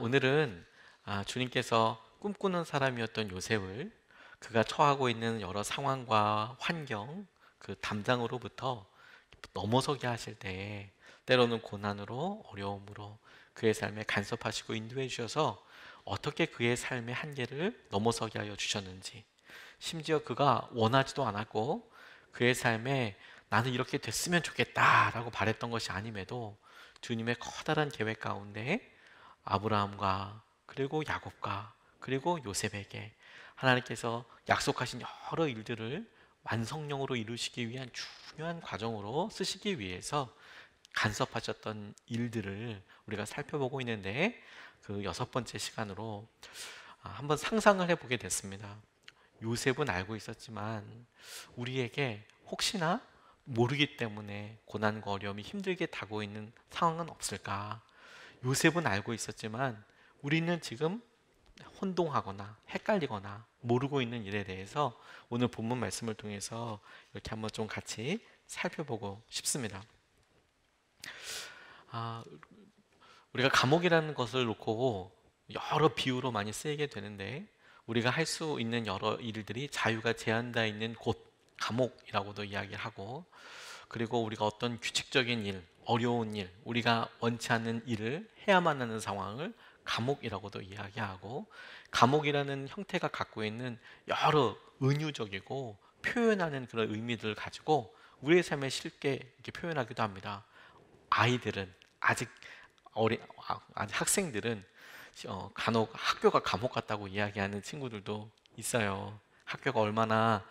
오늘은 주님께서 꿈꾸는 사람이었던 요셉을 그가 처하고 있는 여러 상황과 환경, 그 담장으로부터 넘어서게 하실 때 때로는 고난으로 어려움으로 그의 삶에 간섭하시고 인도해 주셔서 어떻게 그의 삶의 한계를 넘어서게 하여 주셨는지, 심지어 그가 원하지도 않았고 그의 삶에 나는 이렇게 됐으면 좋겠다라고 바랬던 것이 아님에도 주님의 커다란 계획 가운데 아브라함과 그리고 야곱과 그리고 요셉에게 하나님께서 약속하신 여러 일들을 완성령으로 이루시기 위한 중요한 과정으로 쓰시기 위해서 간섭하셨던 일들을 우리가 살펴보고 있는데, 그 여섯 번째 시간으로 한번 상상을 해보게 됐습니다. 요셉은 알고 있었지만 우리에게 혹시나 모르기 때문에 고난과 어려움이 힘들게 다가오고 있는 상황은 없을까? 요셉은 알고 있었지만 우리는 지금 혼동하거나 헷갈리거나 모르고 있는 일에 대해서 오늘 본문 말씀을 통해서 이렇게 한번 좀 같이 살펴보고 싶습니다. 아, 우리가 감옥이라는 것을 놓고 여러 비유로 많이 쓰이게 되는데, 우리가 할 수 있는 여러 일들이 자유가 제한되어 있는 곳, 감옥이라고도 이야기하고, 그리고 우리가 어떤 규칙적인 일, 어려운 일, 우리가 원치 않는 일을 해야만 하는 상황을 감옥이라고도 이야기하고, 감옥이라는 형태가 갖고 있는 여러 은유적이고 표현하는 그런 의미들을 가지고 우리의 삶에 쉽게 이렇게 표현하기도 합니다. 아이들은 아직 아직 학생들은 간혹 학교가 감옥 같다고 이야기하는 친구들도 있어요. 학교가 얼마나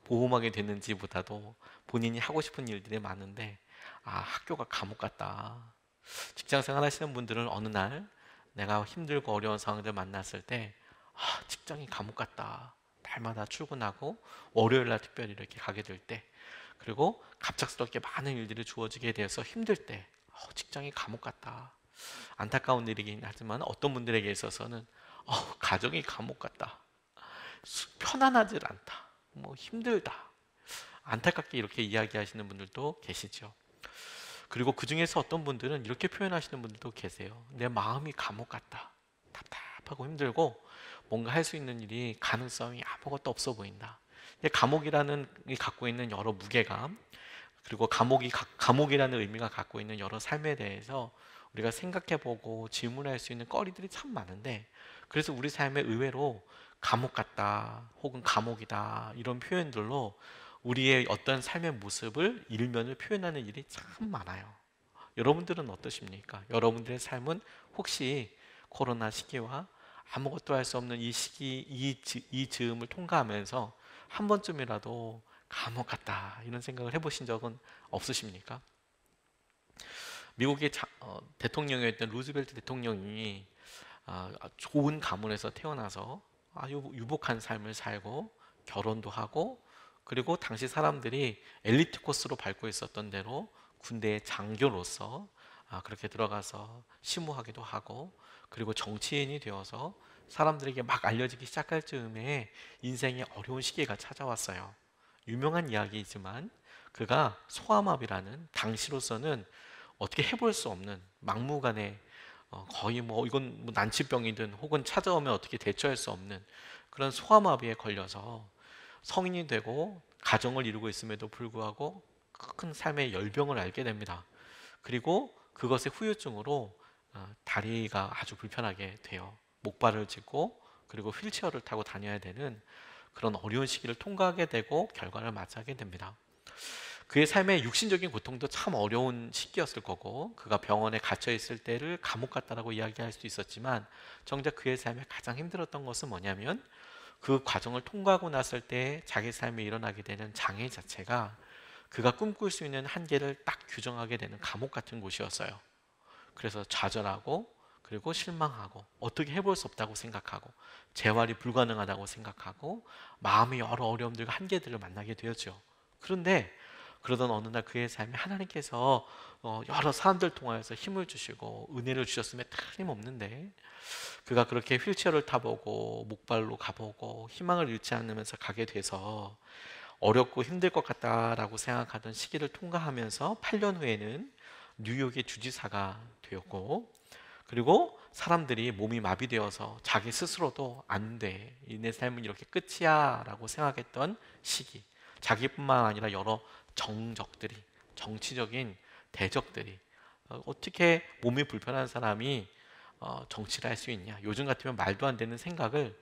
보호막이 됐는지보다도 본인이 하고 싶은 일들이 많은데, 학교가 감옥 같다. 직장 생활 하시는 분들은 어느 날 내가 힘들고 어려운 상황들 만났을 때 직장이 감옥 같다. 날마다 출근하고 월요일 날 특별히 이렇게 가게 될 때, 그리고 갑작스럽게 많은 일들이 주어지게 되어서 힘들 때 직장이 감옥 같다. 안타까운 일이긴 하지만 어떤 분들에게 있어서는 가정이 감옥 같다. 편안하지 않다. 뭐 힘들다. 안타깝게 이렇게 이야기하시는 분들도 계시죠. 그리고 그 중에서 어떤 분들은 이렇게 표현하시는 분들도 계세요. 내 마음이 감옥 같다. 답답하고 힘들고 뭔가 할 수 있는 일이 가능성이 아무것도 없어 보인다. 감옥이라는 이 갖고 있는 여러 무게감, 그리고 감옥이라는 의미가 갖고 있는 여러 삶에 대해서 우리가 생각해보고 질문할 수 있는 거리들이 참 많은데, 그래서 우리 삶에 의외로 감옥 같다 혹은 감옥이다 이런 표현들로 우리의 어떤 삶의 모습을 일면을 표현하는 일이 참 많아요. 여러분들은 어떠십니까? 여러분들의 삶은 혹시 코로나 시기와 아무것도 할 수 없는 이 시기, 이 즈음을 통과하면서 한 번쯤이라도 감옥 같다 이런 생각을 해보신 적은 없으십니까? 미국의 대통령이었던 루즈벨트 대통령이 좋은 가문에서 태어나서 아주 유복한 삶을 살고 결혼도 하고, 그리고 당시 사람들이 엘리트 코스로 밟고 있었던 대로 군대의 장교로서 그렇게 들어가서 심무하기도 하고, 그리고 정치인이 되어서 사람들에게 막 알려지기 시작할 즈음에 인생의 어려운 시기가 찾아왔어요. 유명한 이야기이지만 그가 소아마비라는 당시로서는 어떻게 해볼 수 없는 막무가내, 거의 뭐 이건 뭐 난치병이든 혹은 찾아오면 어떻게 대처할 수 없는 그런 소아마비에 걸려서 성인이 되고 가정을 이루고 있음에도 불구하고 큰 삶의 열병을 앓게 됩니다. 그리고 그것의 후유증으로 다리가 아주 불편하게 돼요. 목발을 짚고 그리고 휠체어를 타고 다녀야 되는 그런 어려운 시기를 통과하게 되고 결과를 맞이하게 됩니다. 그의 삶의 육신적인 고통도 참 어려운 시기였을 거고, 그가 병원에 갇혀 있을 때를 감옥 같다라고 이야기할 수도 있었지만, 정작 그의 삶에 가장 힘들었던 것은 뭐냐면 그 과정을 통과하고 났을 때 자기 삶에 일어나게 되는 장애 자체가 그가 꿈꿀 수 있는 한계를 딱 규정하게 되는 감옥 같은 곳이었어요. 그래서 좌절하고 그리고 실망하고 어떻게 해볼 수 없다고 생각하고 재활이 불가능하다고 생각하고 마음의 여러 어려움들과 한계들을 만나게 되었죠. 그런데 그러던 어느 날 그의 삶에 하나님께서 여러 사람들 통하여서 힘을 주시고 은혜를 주셨음에 틀림없는데, 그가 그렇게 휠체어를 타보고 목발로 가보고 희망을 잃지 않으면서 가게 돼서 어렵고 힘들 것 같다라고 생각하던 시기를 통과하면서 8년 후에는 뉴욕의 주지사가 되었고, 그리고 사람들이 몸이 마비되어서 자기 스스로도 안 돼, 내 삶은 이렇게 끝이야 라고 생각했던 시기, 자기뿐만 아니라 여러 정적들이, 정치적인 대적들이, 어떻게 몸이 불편한 사람이 정치를 할 수 있냐, 요즘 같으면 말도 안 되는 생각을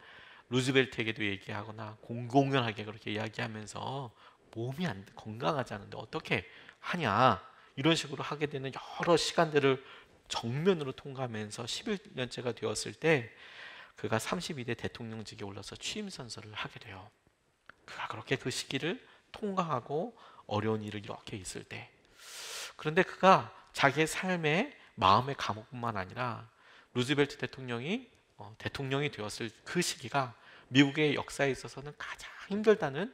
루즈벨트에게도 얘기하거나 공공연하게 그렇게 이야기하면서 몸이 건강하지 않은데 어떻게 하냐, 이런 식으로 하게 되는 여러 시간들을 정면으로 통과하면서 11년째가 되었을 때 그가 32대 대통령직에 올라서 취임 선서를 하게 돼요. 그가 그렇게 그 시기를 통과하고 어려운 일을 이렇게 있을 때, 그런데 그가 자기의 삶의 마음의 감옥뿐만 아니라 루즈벨트 대통령이 대통령이 되었을 그 시기가 미국의 역사에 있어서는 가장 힘들다는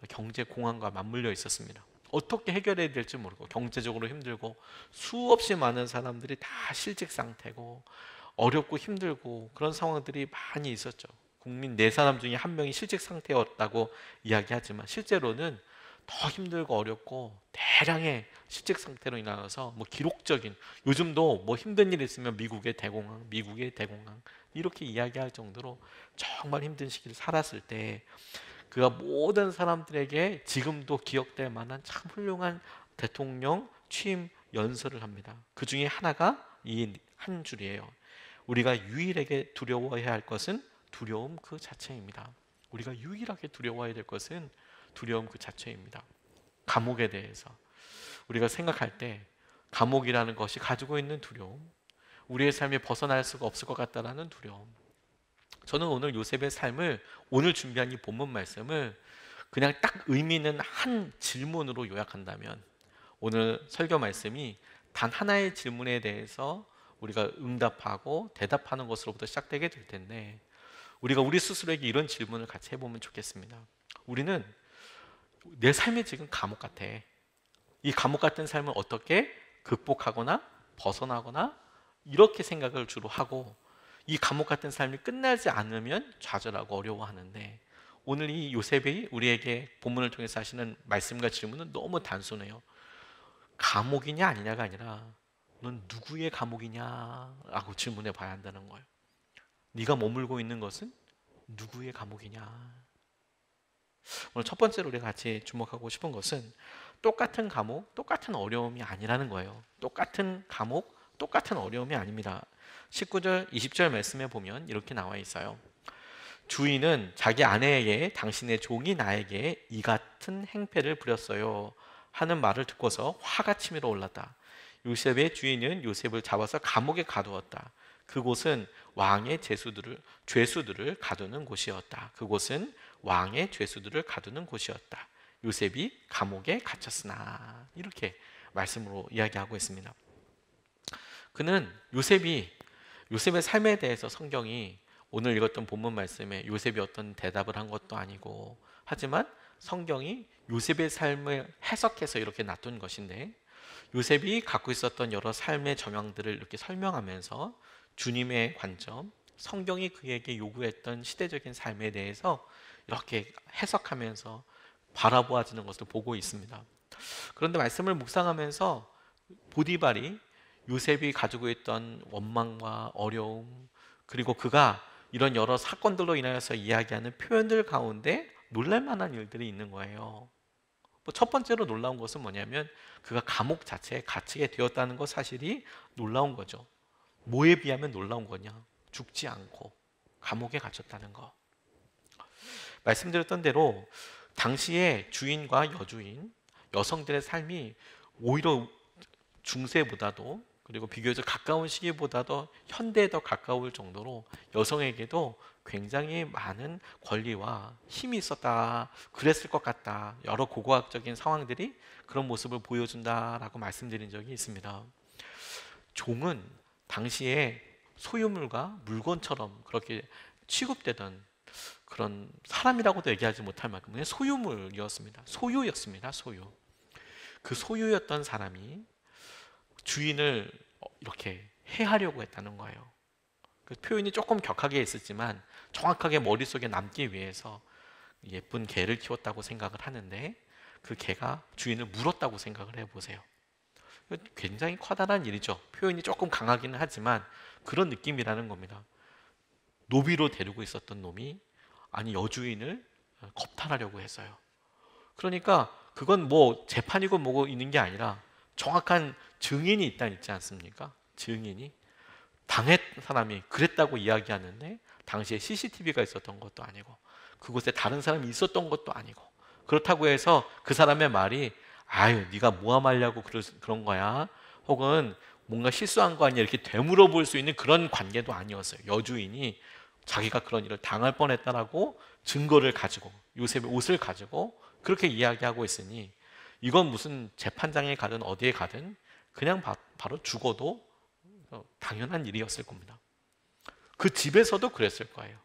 경제 공황과 맞물려 있었습니다. 어떻게 해결해야 될지 모르고 경제적으로 힘들고 수없이 많은 사람들이 다 실직 상태고 어렵고 힘들고 그런 상황들이 많이 있었죠. 국민 4사람 중에 1명이 실직 상태였다고 이야기하지만 실제로는 더 힘들고 어렵고 대량의 실직 상태로 인하여서 뭐 기록적인, 요즘도 뭐 힘든 일 있으면 미국의 대공황 이렇게 이야기할 정도로 정말 힘든 시기를 살았을 때 그가 모든 사람들에게 지금도 기억될 만한 참 훌륭한 대통령 취임 연설을 합니다. 그 중에 하나가 이 한 줄이에요. 우리가 유일하게 두려워해야 할 것은 두려움 그 자체입니다. 우리가 유일하게 두려워해야 될 것은 두려움 그 자체입니다. 감옥에 대해서 우리가 생각할 때 감옥이라는 것이 가지고 있는 두려움, 우리의 삶에 벗어날 수가 없을 것 같다라는 두려움. 저는 오늘 요셉의 삶을, 오늘 준비한 이 본문 말씀을 그냥 딱 의미 있는 한 질문으로 요약한다면 오늘 설교 말씀이 단 하나의 질문에 대해서 우리가 응답하고 대답하는 것으로부터 시작되게 될 텐데, 우리가 우리 스스로에게 이런 질문을 같이 해보면 좋겠습니다. 우리는 내 삶이 지금 감옥 같아. 이 감옥 같은 삶을 어떻게 극복하거나 벗어나거나 이렇게 생각을 주로 하고, 이 감옥 같은 삶이 끝나지 않으면 좌절하고 어려워하는데, 오늘 이 요셉이 우리에게 본문을 통해서 하시는 말씀과 질문은 너무 단순해요. 감옥이냐 아니냐가 아니라 넌 누구의 감옥이냐라고 질문해 봐야 한다는 거예요. 네가 머물고 있는 것은 누구의 감옥이냐. 오늘 첫 번째로 우리가 같이 주목하고 싶은 것은 똑같은 감옥, 똑같은 어려움이 아니라는 거예요. 똑같은 감옥, 똑같은 어려움이 아닙니다. 19절, 20절 말씀에 보면 이렇게 나와 있어요. 주인은 자기 아내에게 당신의 종이 나에게 이 같은 행패를 부렸어요 하는 말을 듣고서 화가 치밀어 올랐다. 요셉의 주인은 요셉을 잡아서 감옥에 가두었다. 그곳은 왕의 죄수들을 가두는 곳이었다. 그곳은 왕의 죄수들을 가두는 곳이었다. 요셉이 감옥에 갇혔으나, 이렇게 말씀으로 이야기하고 있습니다. 그는 요셉의 삶에 대해서 성경이 오늘 읽었던 본문 말씀에 요셉이 어떤 대답을 한 것도 아니고, 하지만 성경이 요셉의 삶을 해석해서 이렇게 놔둔 것인데, 요셉이 갖고 있었던 여러 삶의 정황들을 이렇게 설명하면서 주님의 관점, 성경이 그에게 요구했던 시대적인 삶에 대해서 이렇게 해석하면서 바라보아지는 것을 보고 있습니다. 그런데 말씀을 묵상하면서 보디발이 요셉이 가지고 있던 원망과 어려움, 그리고 그가 이런 여러 사건들로 인하여서 이야기하는 표현들 가운데 놀랄만한 일들이 있는 거예요. 첫 번째로 놀라운 것은 뭐냐면 그가 감옥 자체에 갇히게 되었다는 것 사실이 놀라운 거죠. 뭐에 비하면 놀라운 거냐? 죽지 않고 감옥에 갇혔다는 거. 말씀드렸던 대로 당시의 주인과 여주인, 여성들의 삶이 오히려 중세보다도, 그리고 비교적 가까운 시기보다도 현대에 더 가까울 정도로 여성에게도 굉장히 많은 권리와 힘이 있었다, 그랬을 것 같다, 여러 고고학적인 상황들이 그런 모습을 보여준다라고 말씀드린 적이 있습니다. 종은 당시에 소유물과 물건처럼 그렇게 취급되던 그런, 사람이라고도 얘기하지 못할 만큼 소유물이었습니다. 소유였습니다. 소유. 그 소유였던 사람이 주인을 이렇게 해하려고 했다는 거예요. 그 표현이 조금 격하게 있었지만 정확하게 머릿속에 남기 위해서 예쁜 개를 키웠다고 생각을 하는데 그 개가 주인을 물었다고 생각을 해보세요. 굉장히 커다란 일이죠. 표현이 조금 강하기는 하지만 그런 느낌이라는 겁니다. 노비로 데리고 있었던 놈이 아니 여주인을 겁탈하려고 했어요. 그러니까 그건 뭐 재판이고 뭐고 있는 게 아니라 정확한 증인이 있지 않습니까? 증인이 당했 사람이 그랬다고 이야기하는데 당시에 CCTV가 있었던 것도 아니고 그곳에 다른 사람이 있었던 것도 아니고 그렇다고 해서 그 사람의 말이 아유 네가 모함하려고 그런 거야 혹은 뭔가 실수한 거 아니야 이렇게 되물어볼 수 있는 그런 관계도 아니었어요. 여주인이 자기가 그런 일을 당할 뻔했다라고 증거를 가지고 요셉의 옷을 가지고 그렇게 이야기하고 있으니 이건 무슨 재판장에 가든 어디에 가든 그냥 바로 죽어도 당연한 일이었을 겁니다. 그 집에서도 그랬을 거예요.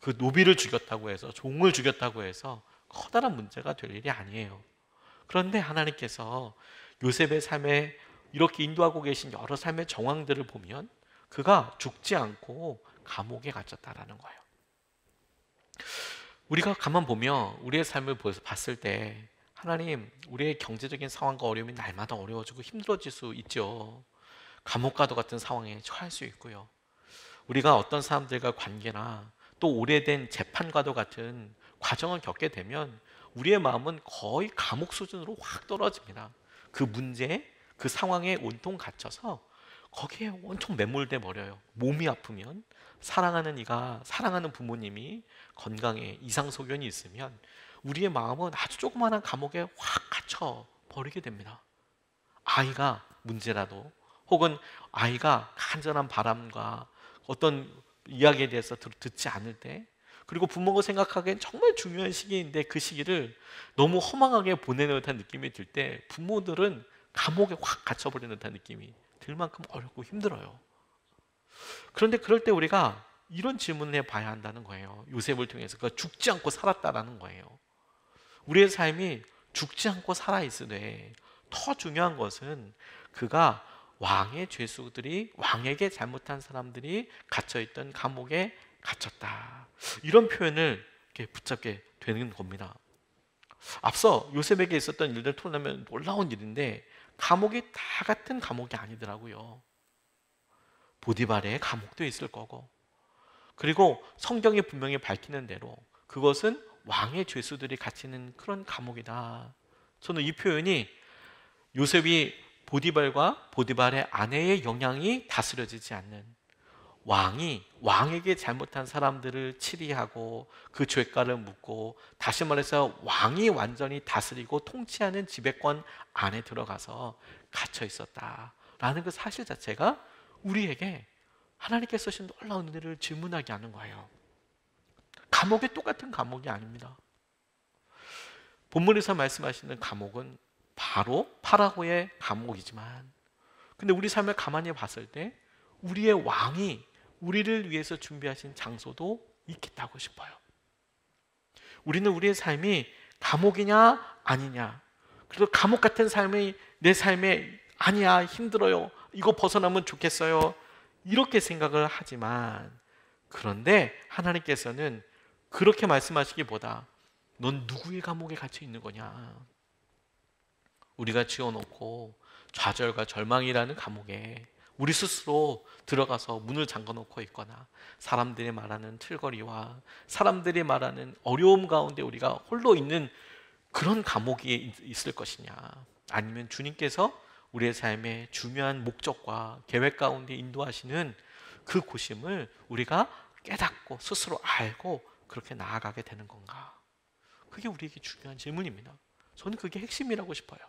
그 노비를 죽였다고 해서 종을 죽였다고 해서 커다란 문제가 될 일이 아니에요. 그런데 하나님께서 요셉의 삶에 이렇게 인도하고 계신 여러 삶의 정황들을 보면 그가 죽지 않고 감옥에 갇혔다라는 거예요. 우리가 가만 보면 우리의 삶을 봤을 때 하나님 우리의 경제적인 상황과 어려움이 날마다 어려워지고 힘들어질 수 있죠. 감옥과도 같은 상황에 처할 수 있고요. 우리가 어떤 사람들과 관계나 또 오래된 재판과도 같은 과정을 겪게 되면 우리의 마음은 거의 감옥 수준으로 확 떨어집니다. 그 문제에 그 상황에 온통 갇혀서 거기에 온통 매몰돼 버려요. 몸이 아프면 사랑하는 이가 사랑하는 부모님이 건강에 이상 소견이 있으면 우리의 마음은 아주 조그마한 감옥에 확 갇혀 버리게 됩니다. 아이가 문제라도 혹은 아이가 간절한 바람과 어떤 이야기에 대해서 듣지 않을 때 그리고 부모가 생각하기엔 정말 중요한 시기인데 그 시기를 너무 허망하게 보내는 듯한 느낌이 들 때 부모들은 감옥에 확 갇혀버리는 듯한 느낌이 들 만큼 어렵고 힘들어요. 그런데 그럴 때 우리가 이런 질문을 해봐야 한다는 거예요. 요셉을 통해서 그가 죽지 않고 살았다라는 거예요. 우리의 삶이 죽지 않고 살아있으되 더 중요한 것은 그가 왕의 죄수들이 왕에게 잘못한 사람들이 갇혀있던 감옥에 갇혔다. 이런 표현을 이렇게 붙잡게 되는 겁니다. 앞서 요셉에게 있었던 일들 토론하면 놀라운 일인데 감옥이 다 같은 감옥이 아니더라고요. 보디발의 감옥도 있을 거고 그리고 성경이 분명히 밝히는 대로 그것은 왕의 죄수들이 갇히는 그런 감옥이다. 저는 이 표현이 요셉이 보디발과 보디발의 아내의 영향이 다스려지지 않는 왕이 왕에게 잘못한 사람들을 치리하고 그 죄가를 묻고 다시 말해서 왕이 완전히 다스리고 통치하는 지배권 안에 들어가서 갇혀 있었다라는 그 사실 자체가 우리에게 하나님께서 쓰신 놀라운 은혜를 질문하게 하는 거예요. 감옥이 똑같은 감옥이 아닙니다. 본문에서 말씀하시는 감옥은 바로 파라오의 감옥이지만 근데 우리 삶을 가만히 봤을 때 우리의 왕이 우리를 위해서 준비하신 장소도 있겠다고 싶어요. 우리는 우리의 삶이 감옥이냐 아니냐 그래서 감옥 같은 삶이 내 삶에 아니야 힘들어요 이거 벗어나면 좋겠어요 이렇게 생각을 하지만 그런데 하나님께서는 그렇게 말씀하시기보다 넌 누구의 감옥에 갇혀 있는 거냐 우리가 지어놓고 좌절과 절망이라는 감옥에 우리 스스로 들어가서 문을 잠궈놓고 있거나 사람들이 말하는 틀거리와 사람들이 말하는 어려움 가운데 우리가 홀로 있는 그런 감옥이 있을 것이냐 아니면 주님께서 우리의 삶의 중요한 목적과 계획 가운데 인도하시는 그 고심을 우리가 깨닫고 스스로 알고 그렇게 나아가게 되는 건가 그게 우리에게 중요한 질문입니다. 저는 그게 핵심이라고 싶어요.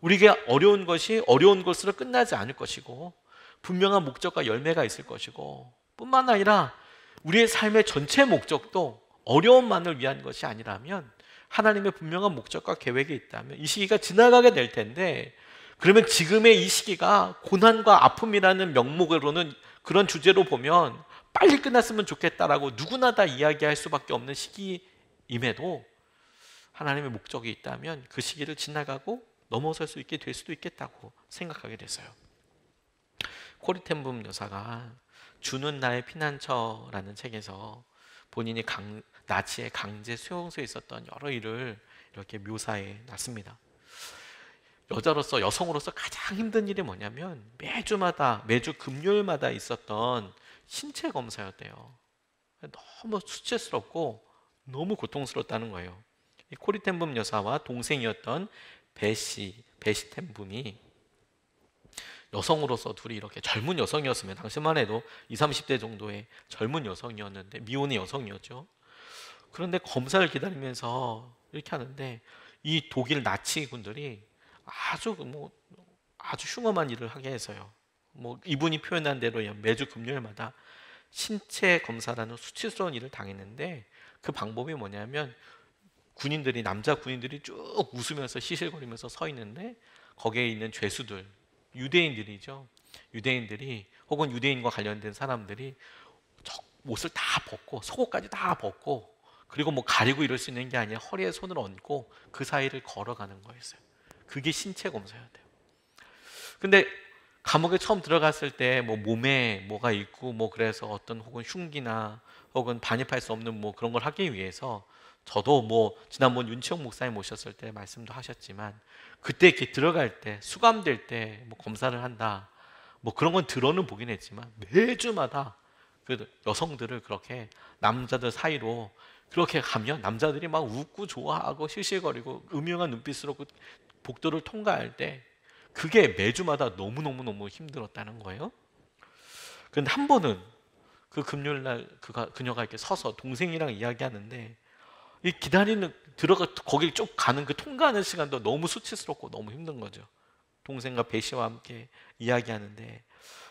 우리에게 어려운 것이 어려운 것으로 끝나지 않을 것이고 분명한 목적과 열매가 있을 것이고 뿐만 아니라 우리의 삶의 전체 목적도 어려움만을 위한 것이 아니라면 하나님의 분명한 목적과 계획이 있다면 이 시기가 지나가게 될 텐데 그러면 지금의 이 시기가 고난과 아픔이라는 명목으로는 그런 주제로 보면 빨리 끝났으면 좋겠다라고 누구나 다 이야기할 수밖에 없는 시기임에도 하나님의 목적이 있다면 그 시기를 지나가고 넘어설 수 있게 될 수도 있겠다고 생각하게 됐어요. 코리 텐붐 여사가 주는 나의 피난처라는 책에서 본인이 나치의 강제 수용소에 있었던 여러 일을 이렇게 묘사해 놨습니다. 여자로서, 여성으로서 가장 힘든 일이 뭐냐면 매주 금요일마다 있었던 신체 검사였대요. 너무 수치스럽고 너무 고통스럽다는 거예요. 이 코리텐붐 여사와 동생이었던 베시 텐붐이 여성으로서 둘이 이렇게 젊은 여성이었으면, 당시만 해도 20, 30대 정도의 젊은 여성이었는데, 미혼의 여성이었죠. 그런데 검사를 기다리면서 이렇게 하는데 이 독일 나치 군들이 아주 흉엄한 일을 하게 해서요. 이분이 표현한 대로 매주 금요일마다 신체 검사라는 수치스러운 일을 당했는데, 그 방법이 뭐냐면 남자 군인들이 쭉 웃으면서 시실거리면서 서 있는데, 거기에 있는 죄수들, 유대인들이죠. 유대인들이, 혹은 유대인과 관련된 사람들이 옷을 다 벗고 속옷까지 다 벗고, 그리고 가리고 이럴 수 있는 게 아니라 허리에 손을 얹고 그 사이를 걸어가는 거였어요. 그게 신체 검사였대요. 근데 감옥에 처음 들어갔을 때 몸에 뭐가 있고 그래서 어떤 혹은 흉기나 혹은 반입할 수 없는 그런 걸 하기 위해서, 저도 지난번 윤치홍 목사님 모셨을 때 말씀도 하셨지만, 그때 이렇게 들어갈 때 수감될 때 검사를 한다, 그런 건 들어는 보긴 했지만 매주마다 그 여성들을 그렇게 남자들 사이로 그렇게 가면 남자들이 막 웃고 좋아하고 실실거리고 음흉한 눈빛으로 그 복도를 통과할 때, 그게 매주마다 너무너무너무 힘들었다는 거예요. 그런데 한 번은 그 금요일날 그녀가 이렇게 서서 동생이랑 이야기하는데, 이 거길 쭉 가는 그 통과하는 시간도 너무 수치스럽고 너무 힘든 거죠. 동생과 배시와 함께 이야기하는데,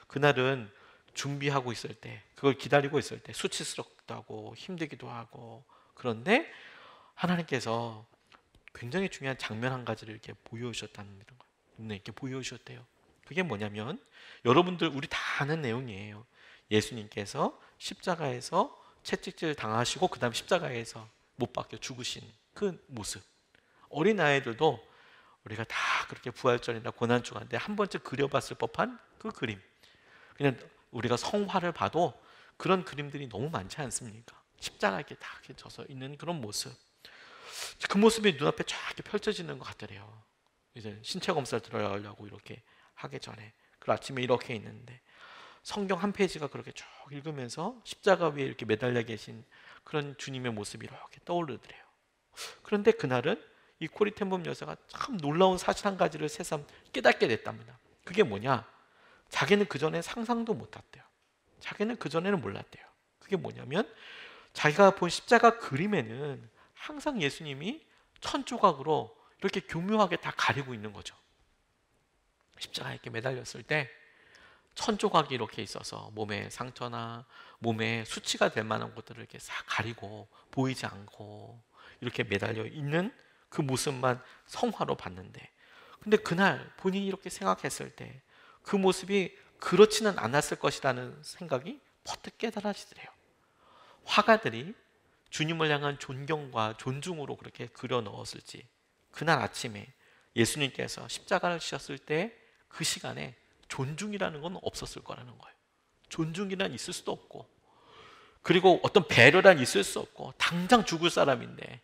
그날은 준비하고 있을 때, 그걸 기다리고 있을 때 수치스럽다고 힘들기도 하고, 그런데 하나님께서 굉장히 중요한 장면 한 가지를 이렇게 보여주셨다는 거예요. 이렇게 보여주셨대요. 그게 뭐냐면, 여러분들 우리 다 아는 내용이에요. 예수님께서 십자가에서 채찍질 당하시고 그 다음 십자가에서 못 박혀 죽으신 그 모습, 어린아이들도 우리가 다 그렇게 부활절이나 고난주간데 한 번쯤 그려봤을 법한 그 그림, 그냥 우리가 성화를 봐도 그런 그림들이 너무 많지 않습니까? 십자가 이렇게 다 이렇게 져서 있는 그런 모습, 그 모습이 눈앞에 쫙 이렇게 펼쳐지는 것 같더래요. 이제 신체 검사를 들어가려고 이렇게 하기 전에, 그 아침에 이렇게 있는데 성경 한 페이지가 그렇게 쭉 읽으면서 십자가 위에 이렇게 매달려 계신 그런 주님의 모습이 이렇게 떠오르더래요. 그런데 그날은 이 코리텐범 여사가 참 놀라운 사실 한 가지를 새삼 깨닫게 됐답니다. 그게 뭐냐? 자기는 그전에 상상도 못했대요. 자기는 그전에는 몰랐대요. 그게 뭐냐면, 자기가 본 십자가 그림에는 항상 예수님이 천 조각으로 이렇게 교묘하게 다 가리고 있는 거죠. 십자가에 이렇게 매달렸을 때 천 조각이 이렇게 있어서 몸에 상처나 몸에 수치가 될 만한 것들을 이렇게 싹 가리고 보이지 않고 이렇게 매달려 있는 그 모습만 성화로 봤는데, 근데 그날 본인이 이렇게 생각했을 때 그 모습이 그렇지는 않았을 것이라는 생각이 퍼뜩 깨달아지더래요. 화가들이 주님을 향한 존경과 존중으로 그렇게 그려 넣었을지, 그날 아침에 예수님께서 십자가를 지셨을 때 그 시간에 존중이라는 건 없었을 거라는 거예요. 존중이란 있을 수도 없고, 그리고 어떤 배려란 있을 수 없고, 당장 죽을 사람인데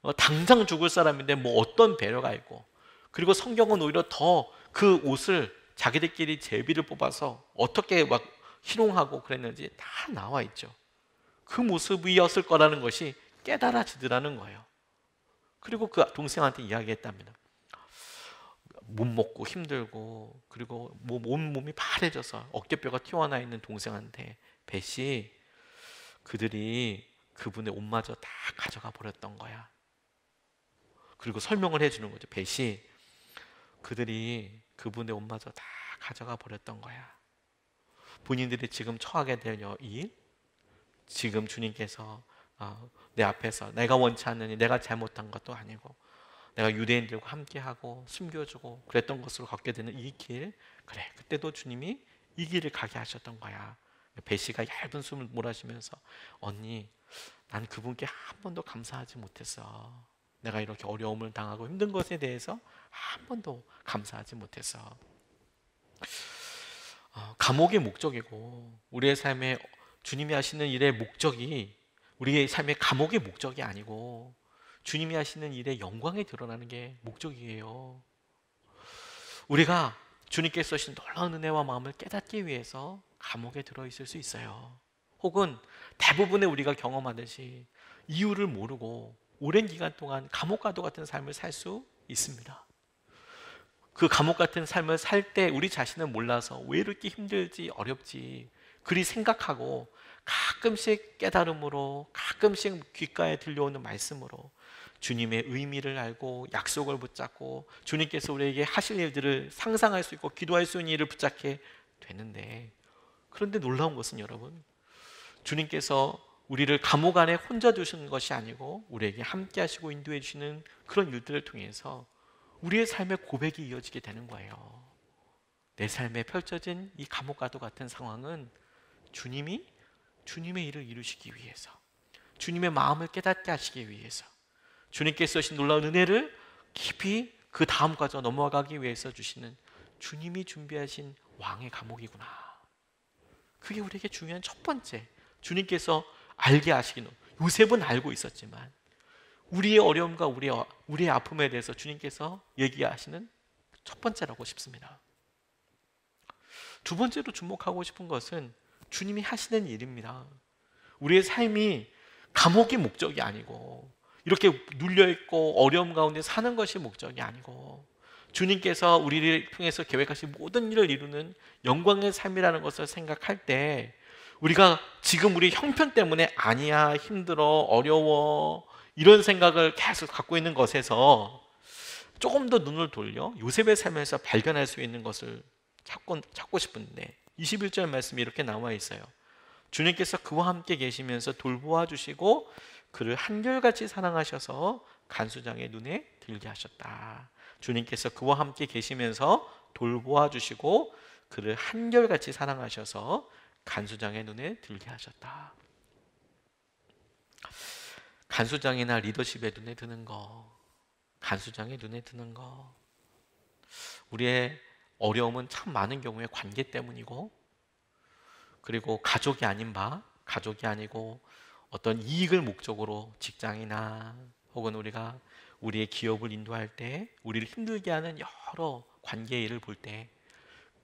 어떤 배려가 있고, 그리고 성경은 오히려 더 그 옷을 자기들끼리 제비를 뽑아서 어떻게 막 희롱하고 그랬는지 다 나와 있죠. 그 모습이었을 거라는 것이 깨달아지더라는 거예요. 그리고 그 동생한테 이야기했답니다. 못 먹고 힘들고, 그리고 온몸이 파래져서 어깨뼈가 튀어나와 있는 동생한테, 배씨, 그들이 그분의 옷마저 다 가져가 버렸던 거야. 그리고 설명을 해주는 거죠. 배씨, 그들이 그분의 옷마저 다 가져가 버렸던 거야. 본인들이 지금 처하게 될 일, 지금 주님께서 내 앞에서 내가 원치 않느니, 내가 잘못한 것도 아니고 내가 유대인들과 함께하고 숨겨주고 그랬던 것으로 걷게 되는 이 길, 그래, 그때도 주님이 이 길을 가게 하셨던 거야. 배시가 얇은 숨을 몰아쉬면서, 언니, 난 그분께 한 번도 감사하지 못했어. 내가 이렇게 어려움을 당하고 힘든 것에 대해서 한 번도 감사하지 못했어. 감옥의 목적이고 우리의 삶에 주님이 하시는 일의 목적이 우리의 삶의 감옥의 목적이 아니고 주님이 하시는 일의 영광에 드러나는 게 목적이에요. 우리가 주님께서 주신 놀라운 은혜와 마음을 깨닫기 위해서 감옥에 들어있을 수 있어요. 혹은 대부분의 우리가 경험하듯이 이유를 모르고 오랜 기간 동안 감옥과도 같은 삶을 살 수 있습니다. 그 감옥 같은 삶을 살 때 우리 자신을 몰라서 왜 이렇게 힘들지 어렵지 그리 생각하고 가끔씩 깨달음으로 가끔씩 귓가에 들려오는 말씀으로 주님의 의미를 알고 약속을 붙잡고 주님께서 우리에게 하실 일들을 상상할 수 있고 기도할 수 있는 일을 붙잡게 되는데, 그런데 놀라운 것은 여러분, 주님께서 우리를 감옥 안에 혼자 두시는 것이 아니고 우리에게 함께 하시고 인도해 주시는 그런 일들을 통해서 우리의 삶의 고백이 이어지게 되는 거예요. 내 삶에 펼쳐진 이 감옥과도 같은 상황은 주님이 주님의 일을 이루시기 위해서, 주님의 마음을 깨닫게 하시기 위해서, 주님께서 주신 놀라운 은혜를 깊이 그 다음 과정 넘어가기 위해서 주시는 주님이 준비하신 왕의 감옥이구나. 그게 우리에게 중요한 첫 번째, 주님께서 알게 하시기는, 요셉은 알고 있었지만 우리의 어려움과 우리의 아픔에 대해서 주님께서 얘기하시는 첫 번째라고 싶습니다. 두 번째로 주목하고 싶은 것은 주님이 하시는 일입니다. 우리의 삶이 감옥이 목적이 아니고 이렇게 눌려있고 어려움 가운데 사는 것이 목적이 아니고 주님께서 우리를 통해서 계획하신 모든 일을 이루는 영광의 삶이라는 것을 생각할 때 우리가 지금 우리 형편 때문에 아니야, 힘들어, 어려워 이런 생각을 계속 갖고 있는 것에서 조금 더 눈을 돌려 요셉의 삶에서 발견할 수 있는 것을 찾고 싶은데 21절 말씀이 이렇게 나와 있어요. 주님께서 그와 함께 계시면서 돌보아 주시고 그를 한결같이 사랑하셔서 간수장의 눈에 들게 하셨다. 주님께서 그와 함께 계시면서 돌보아 주시고 그를 한결같이 사랑하셔서 간수장의 눈에 들게 하셨다. 간수장이나 리더십의 눈에 드는 거, 간수장의 눈에 드는 거, 우리의 어려움은 참 많은 경우에 관계 때문이고, 그리고 가족이 아니고 어떤 이익을 목적으로 직장이나 혹은 우리가 우리의 기업을 인도할 때 우리를 힘들게 하는 여러 관계의 일을 볼 때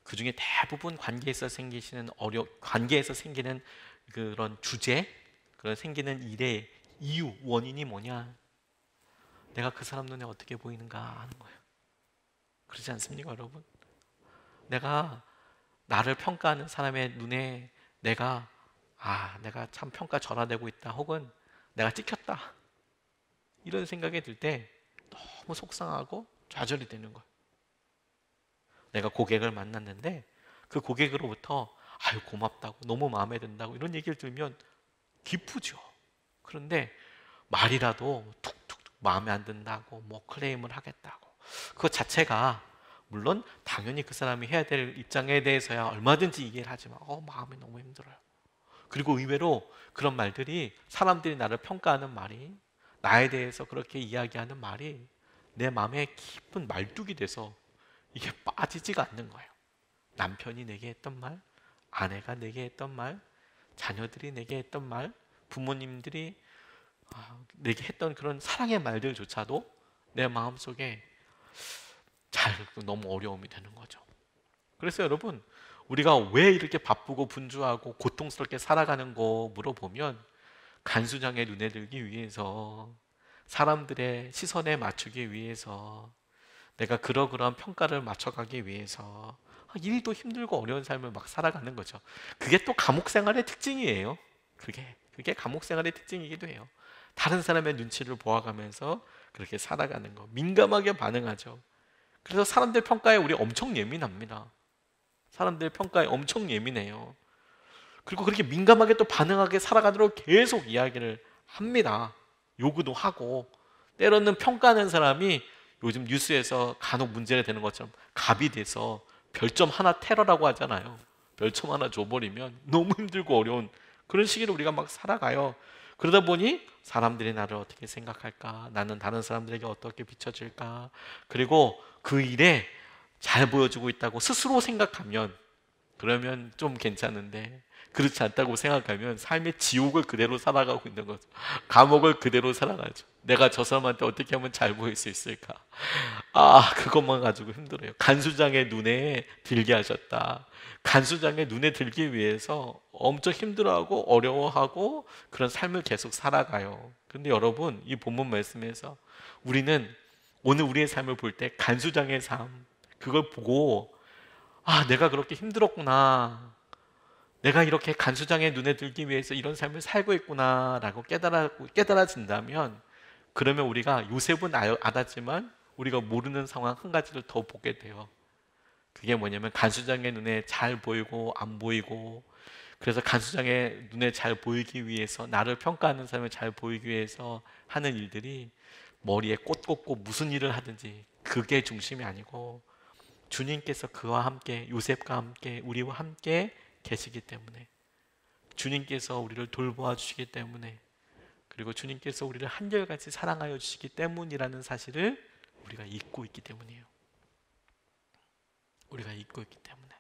그 중에 대부분 관계에서 생기는 그런 주제, 그런 생기는 일의 이유, 원인이 뭐냐? 내가 그 사람 눈에 어떻게 보이는가 하는 거예요. 그렇지 않습니까, 여러분? 내가 나를 평가하는 사람의 눈에 내가 참 평가절하되고 있다, 혹은 내가 찍혔다, 이런 생각이 들 때 너무 속상하고 좌절이 되는 거예요. 내가 고객을 만났는데 그 고객으로부터 아유 고맙다고, 너무 마음에 든다고 이런 얘기를 들으면 기쁘죠. 그런데 말이라도 툭툭 마음에 안 든다고 뭐 클레임을 하겠다고, 그것 자체가 물론 당연히 그 사람이 해야 될 입장에 대해서야 얼마든지 이해를 하지만 마음이 너무 힘들어요. 그리고 의외로 그런 말들이, 사람들이 나를 평가하는 말이, 나에 대해서 그렇게 이야기하는 말이 내 마음에 깊은 말뚝이 돼서 이게 빠지지가 않는 거예요. 남편이 내게 했던 말, 아내가 내게 했던 말, 자녀들이 내게 했던 말, 부모님들이 내게 했던 그런 사랑의 말들조차도 내 마음속에 너무 어려움이 되는 거죠. 그래서 여러분, 우리가 왜 이렇게 바쁘고 분주하고 고통스럽게 살아가는 거 물어보면 간수장의 눈에 들기 위해서, 사람들의 시선에 맞추기 위해서, 내가 그러그러한 평가를 맞춰가기 위해서 일도 힘들고 어려운 삶을 막 살아가는 거죠. 그게 또 감옥 생활의 특징이에요. 그게 감옥 생활의 특징이기도 해요. 다른 사람의 눈치를 보아가면서 그렇게 살아가는 거, 민감하게 반응하죠. 그래서 사람들 평가에 우리 엄청 예민합니다. 사람들 평가에 엄청 예민해요. 그리고 그렇게 민감하게 또 반응하게 살아가도록 계속 이야기를 합니다. 요구도 하고, 때로는 평가하는 사람이 요즘 뉴스에서 간혹 문제가 되는 것처럼 갑이 돼서 별점 하나 테러라고 하잖아요. 별점 하나 줘버리면 너무 힘들고 어려운 그런 시기를 우리가 막 살아가요. 그러다 보니 사람들이 나를 어떻게 생각할까, 나는 다른 사람들에게 어떻게 비춰질까, 그리고 그 일에 잘 보여주고 있다고 스스로 생각하면 그러면 좀 괜찮은데 그렇지 않다고 생각하면 삶의 지옥을 그대로 살아가고 있는 거죠. 감옥을 그대로 살아가죠. 내가 저 사람한테 어떻게 하면 잘 보일 수 있을까? 그것만 가지고 힘들어요. 간수장의 눈에 들게 하셨다. 간수장의 눈에 들기 위해서 엄청 힘들어하고 어려워하고 그런 삶을 계속 살아가요. 근데 여러분, 이 본문 말씀에서 우리는 오늘 우리의 삶을 볼 때 간수장의 삶, 그걸 보고 내가 그렇게 힘들었구나. 내가 이렇게 간수장의 눈에 들기 위해서 이런 삶을 살고 있구나라고 깨달아진다면, 그러면 우리가 요셉은 알았지만 우리가 모르는 상황 한 가지를 더 보게 돼요. 그게 뭐냐면 간수장의 눈에 잘 보이고 안 보이고, 그래서 간수장의 눈에 잘 보이기 위해서, 나를 평가하는 사람을 잘 보이기 위해서 하는 일들이 머리에 꽃 꽂고 무슨 일을 하든지 그게 중심이 아니고, 주님께서 그와 함께, 요셉과 함께, 우리와 함께 계시기 때문에, 주님께서 우리를 돌보아 주시기 때문에, 그리고 주님께서 우리를 한결같이 사랑하여 주시기 때문이라는 사실을 우리가 잊고 있기 때문이에요. 우리가 잊고 있기 때문에.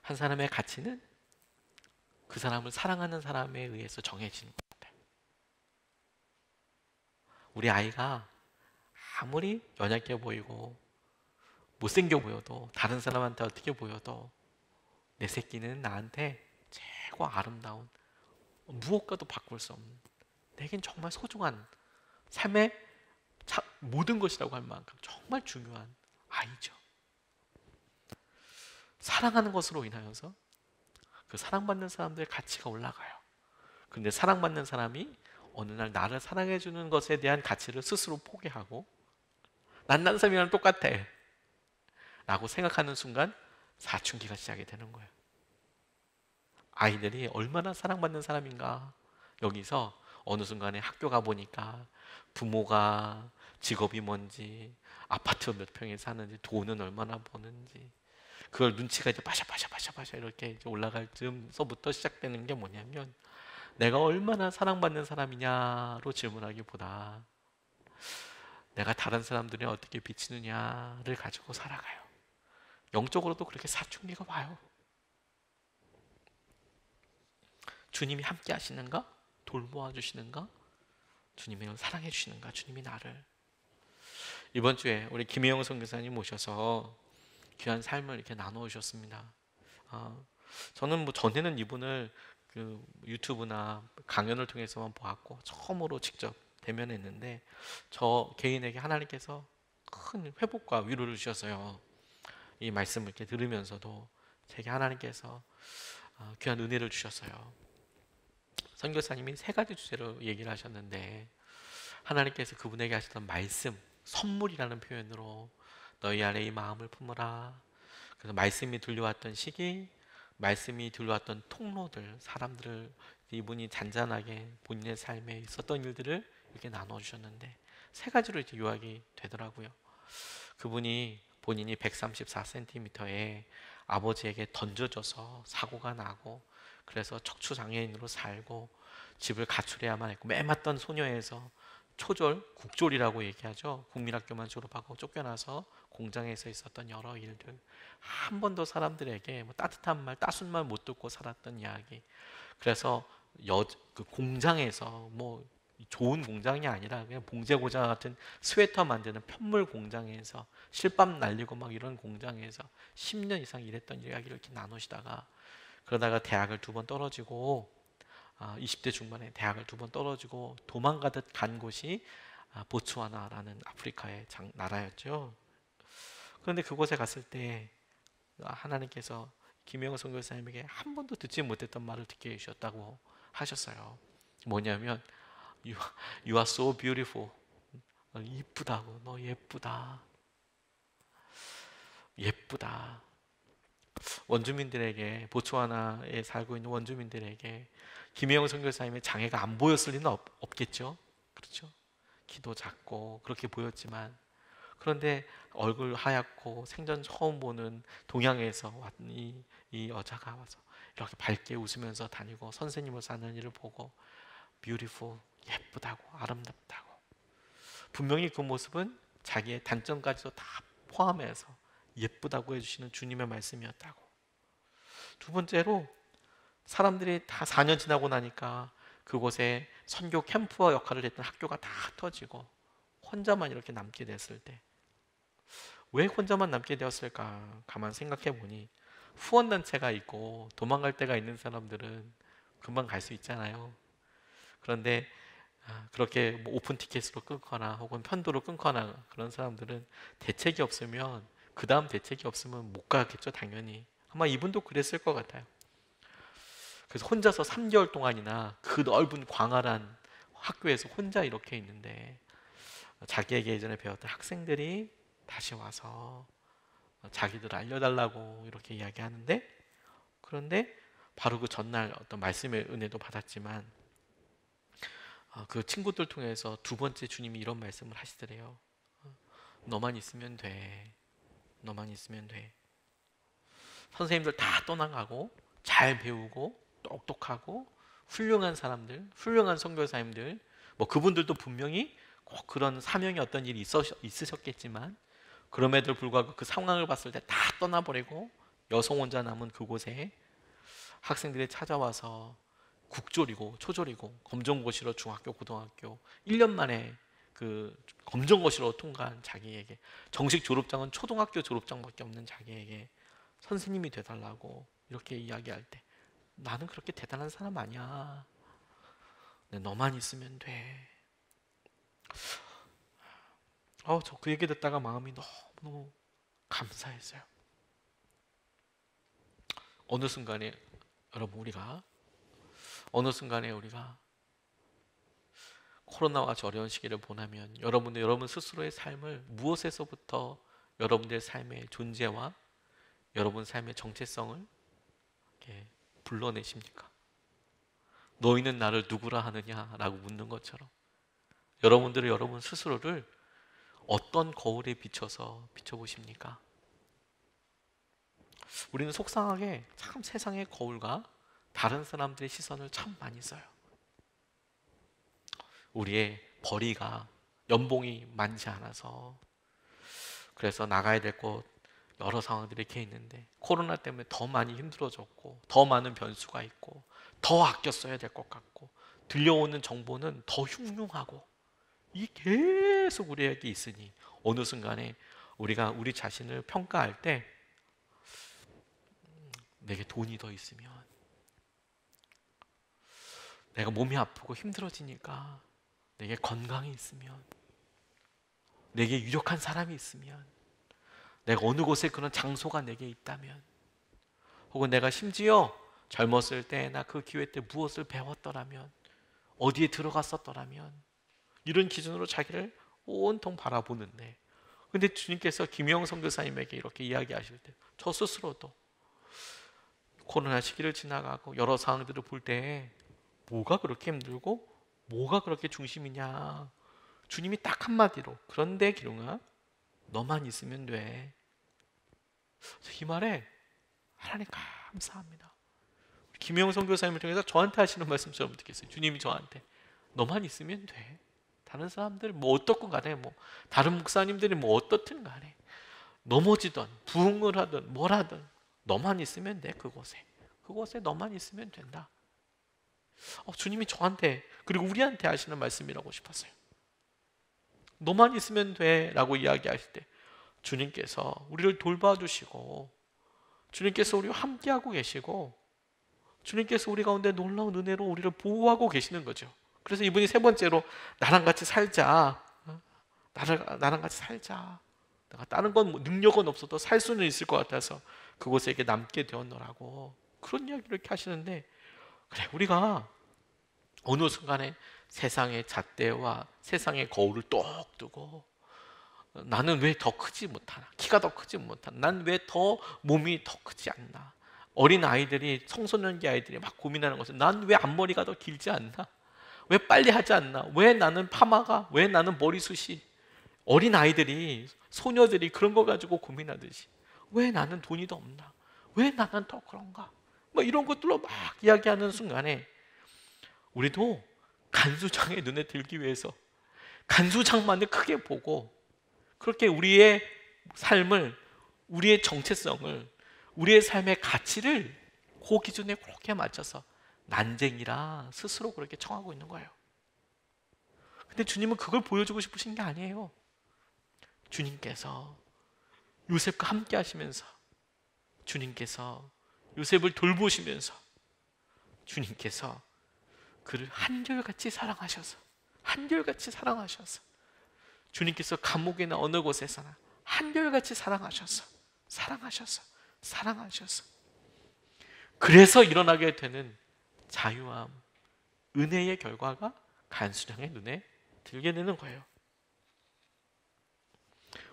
한 사람의 가치는 그 사람을 사랑하는 사람에 의해서 정해지는 것 같아요. 우리 아이가 아무리 연약해 보이고 못생겨 보여도, 다른 사람한테 어떻게 보여도 내 새끼는 나한테 최고 아름다운, 무엇과도 바꿀 수 없는, 내겐 정말 소중한 삶의 모든 것이라고 할 만큼 정말 중요한 아이죠. 사랑하는 것으로 인하여서 그 사랑받는 사람들의 가치가 올라가요. 근데 사랑받는 사람이 어느 날 나를 사랑해주는 것에 대한 가치를 스스로 포기하고, 난 다른 사람이랑 똑같아 라고 생각하는 순간 사춘기가 시작이 되는 거예요. 아이들이 얼마나 사랑받는 사람인가. 여기서 어느 순간에 학교 가보니까 부모가 직업이 뭔지, 아파트 몇 평에 사는지, 돈은 얼마나 버는지, 그걸 눈치가 이제 바샤바샤 이렇게 이제 올라갈 즈음서부터 시작되는 게 뭐냐면, 내가 얼마나 사랑받는 사람이냐로 질문하기보다 내가 다른 사람들이 어떻게 비치느냐를 가지고 살아가요. 영적으로도 그렇게 사춘기가 와요. 주님이 함께 하시는가? 돌보아 주시는가? 주님이 사랑해 주시는가? 주님이 나를. 이번 주에 우리 김혜영 선교사님 모셔서 귀한 삶을 이렇게 나누어 주셨습니다. 저는 전에는 이분을 그 유튜브나 강연을 통해서만 보았고, 처음으로 직접 대면했는데, 저 개인에게 하나님께서 큰 회복과 위로를 주셨어요. 이 말씀을 이렇게 들으면서도 제게 하나님께서 귀한 은혜를 주셨어요. 선교사님이 세 가지 주제로 얘기를 하셨는데, 하나님께서 그분에게 하셨던 말씀, 선물이라는 표현으로 너희 안에 이 마음을 품으라. 그래서 말씀이 들려왔던 시기, 말씀이 들려왔던 통로들, 사람들을, 이분이 잔잔하게 본인의 삶에 있었던 일들을 이렇게 나눠주셨는데, 세 가지로 이제 요약이 되더라고요. 그분이 본인이 134cm에 아버지에게 던져져서 사고가 나고, 그래서 척추장애인으로 살고 집을 가출해야만 했고, 매맞던 소녀에서 초졸, 국졸이라고 얘기하죠. 국민학교만 졸업하고 쫓겨나서 공장에서 있었던 여러 일들, 한 번도 사람들에게 따뜻한 말, 따순 말 못 듣고 살았던 이야기. 그래서 그 공장에서 좋은 공장이 아니라 그냥 봉제고자 같은 스웨터 만드는 편물 공장에서 실밥 날리고 이런 공장에서 10년 이상 일했던 이야기를 이렇게 나누시다가, 그러다가 대학을 2번 떨어지고, 20대 중반에 대학을 2번 떨어지고 도망가듯 간 곳이 보츠와나라는 아프리카의 나라였죠. 그런데 그곳에 갔을 때 하나님께서 김영호 선교사님에게 한 번도 듣지 못했던 말을 듣게 해주셨다고 하셨어요. 뭐냐면 You are so beautiful. 이쁘다고. 너 예쁘다. 예쁘다. 원주민들에게, 보츠와나에 살고 있는 원주민들에게 김혜영 선교사님의 장애가 안 보였을 리는 없겠죠. 그렇죠? 키도 작고 그렇게 보였지만, 그런데 얼굴 하얗고 생전 처음 보는 동양에서 왔는 이 여자가 와서 이렇게 밝게 웃으면서 다니고 선생님을 사는 일을 보고 beautiful, 예쁘다고, 아름답다고. 분명히 그 모습은 자기의 단점까지도 다 포함해서 예쁘다고 해주시는 주님의 말씀이었다고. 두 번째로 사람들이 다 4년 지나고 나니까 그곳에 선교 캠프와 역할을 했던 학교가 다 터지고 혼자만 이렇게 남게 됐을 때 왜 혼자만 남게 되었을까 가만 생각해 보니 후원단체가 있고 도망갈 데가 있는 사람들은 금방 갈 수 있잖아요. 그런데 그렇게 뭐 오픈 티켓으로 끊거나 혹은 편도로 끊거나 그런 사람들은 대책이 없으면 그 다음 대책이 없으면 못 가겠죠. 당연히 아마 이분도 그랬을 것 같아요. 그래서 혼자서 3개월 동안이나 그 넓은 광활한 학교에서 혼자 이렇게 있는데 자기에게 예전에 배웠던 학생들이 다시 와서 자기들 알려달라고 이렇게 이야기하는데, 그런데 바로 그 전날 어떤 말씀의 은혜도 받았지만 그 친구들 통해서 두 번째 주님이 이런 말씀을 하시더래요. 너만 있으면 돼. 너만 있으면 돼. 선생님들 다 떠나가고 잘 배우고 똑똑하고 훌륭한 사람들, 훌륭한 선교사님들, 뭐 그분들도 분명히 꼭 그런 사명이 어떤 일이 있으셨겠지만 그럼에도 불구하고 그 상황을 봤을 때 다 떠나버리고 여성 혼자 남은 그곳에 학생들이 찾아와서 국조리고 초조리고 검정고시로 중학교 고등학교 1년 만에 그 검정고시로 통과한 자기에게, 정식 졸업장은 초등학교 졸업장밖에 없는 자기에게 선생님이 돼달라고 이렇게 이야기할 때 나는 그렇게 대단한 사람 아니야. 너만 있으면 돼. 저 그 얘기 듣다가 마음이 너무 감사했어요. 어느 순간에 여러분 어느 순간에 우리가 코로나와 같이 어려운 시기를 보내면 여러분 스스로의 삶을 무엇에서부터 여러분들의 삶의 존재와 여러분 삶의 정체성을 이렇게 불러내십니까? 너희는 나를 누구라 하느냐라고 묻는 것처럼 여러분들은 여러분 스스로를 어떤 거울에 비춰보십니까? 우리는 속상하게 참 세상의 거울과 다른 사람들의 시선을 참 많이 써요. 우리의 벌이가 연봉이 많지 않아서 그래서 나가야 될 곳 여러 상황들이 이렇게 있는데 코로나 때문에 더 많이 힘들어졌고 더 많은 변수가 있고 더 아껴 써야 될 것 같고 들려오는 정보는 더 흉흉하고 이 계속 우리에게 있으니 어느 순간에 우리가 우리 자신을 평가할 때 내게 돈이 더 있으면, 내가 몸이 아프고 힘들어지니까 내게 건강이 있으면, 내게 유력한 사람이 있으면, 내가 어느 곳에 그런 장소가 내게 있다면, 혹은 내가 심지어 젊었을 때나 그 기회 때 무엇을 배웠더라면, 어디에 들어갔었더라면, 이런 기준으로 자기를 온통 바라보는데, 근데 주님께서 김영 선교사님에게 이렇게 이야기하실 때 저 스스로도 코로나 시기를 지나가고 여러 상황들을 볼 때 뭐가 그렇게 힘들고 뭐가 그렇게 중심이냐, 주님이 딱 한마디로 그런데 기룡아 너만 있으면 돼. 이 말에 하나님 감사합니다. 김영 선교사님을 통해서 저한테 하시는 말씀처럼 듣겠어요. 주님이 저한테 너만 있으면 돼. 다른 사람들 뭐 어떻건 간에 뭐 다른 목사님들이 뭐 어떻든 간에 넘어지던 부흥을 하든 뭘 하든 너만 있으면 돼. 그곳에 너만 있으면 된다. 주님이 저한테 그리고 우리한테 하시는 말씀이라고 싶었어요. 너만 있으면 돼 라고 이야기하실 때 주님께서 우리를 돌봐주시고 주님께서 우리와 함께하고 계시고 주님께서 우리 가운데 놀라운 은혜로 우리를 보호하고 계시는 거죠. 그래서 이분이 세 번째로 나랑 같이 살자. 나랑 같이 살자. 내가 다른 건 능력은 없어도 살 수는 있을 것 같아서 그곳에 이렇게 남게 되었노라고 그런 이야기를 이렇게 하시는데, 그래 우리가 어느 순간에 세상의 잣대와 세상의 거울을 똑 두고 나는 왜 더 크지 못하나, 키가 더 크지 못하나, 난 왜 더 몸이 더 크지 않나, 어린 아이들이 청소년기 아이들이 막 고민하는 것은 난 왜 앞머리가 더 길지 않나, 왜 빨리 하지 않나, 왜 나는 파마가, 왜 나는 머리숱이, 어린 아이들이 소녀들이 그런 거 가지고 고민하듯이 왜 나는 돈이 더 없나, 왜 나는 더 그런가, 뭐 이런 것들로 막 이야기하는 순간에 우리도 간수장의 눈에 들기 위해서 간수장만을 크게 보고 그렇게 우리의 삶을, 우리의 정체성을, 우리의 삶의 가치를 그 기준에 그렇게 맞춰서 난쟁이라 스스로 그렇게 청하고 있는 거예요. 근데 주님은 그걸 보여주고 싶으신 게 아니에요. 주님께서 요셉과 함께 하시면서, 주님께서 요셉을 돌보시면서, 주님께서 그를 한결같이 사랑하셔서, 한결같이 사랑하셔서, 주님께서 감옥이나 어느 곳에서나 한결같이 사랑하셔서, 사랑하셔서 그래서 일어나게 되는 자유함, 은혜의 결과가 간수장의 눈에 들게 되는 거예요.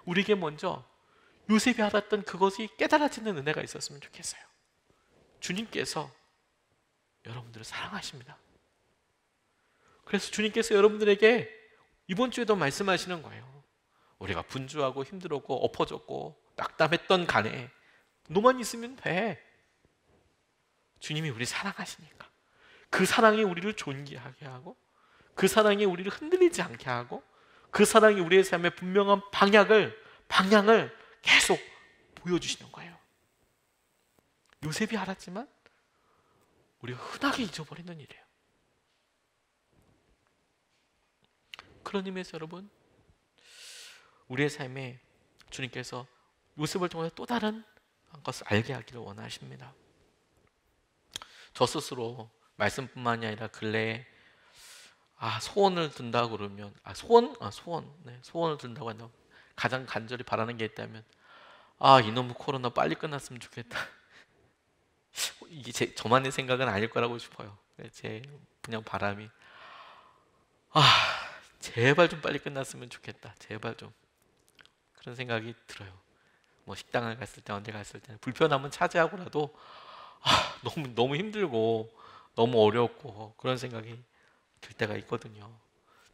우리에게 먼저 요셉이 알았던 그것이 깨달아지는 은혜가 있었으면 좋겠어요. 주님께서 여러분들을 사랑하십니다. 그래서 주님께서 여러분들에게 이번 주에도 말씀하시는 거예요. 우리가 분주하고 힘들었고 엎어졌고 낙담했던 간에 너만 있으면 돼. 주님이 우리 사랑하시니까 그 사랑이 우리를 존귀하게 하고, 그 사랑이 우리를 흔들리지 않게 하고, 그 사랑이 우리의 삶의 분명한 방향을 계속 보여주시는 거예요. 요셉이 알았지만 우리가 흔하게 잊어버리는 일이에요. 그런 의미에서 여러분, 우리의 삶에 주님께서 요셉을 통해 또 다른 것을 알게 하기를 원하십니다. 저 스스로 말씀뿐만이 아니라 근래에 소원을 든다고 그러면 소원을 든다고 한다면 가장 간절히 바라는 게 있다면 이놈의 코로나 빨리 끝났으면 좋겠다. 이게 저만의 생각은 아닐 거라고 싶어요. 제 그냥 바람이 제발 좀 빨리 끝났으면 좋겠다. 제발 좀. 그런 생각이 들어요. 뭐 식당을 갔을 때, 어디 갔을 때 불편함은 차지하고라도 너무 힘들고 너무 어렵고 그런 생각이 들 때가 있거든요.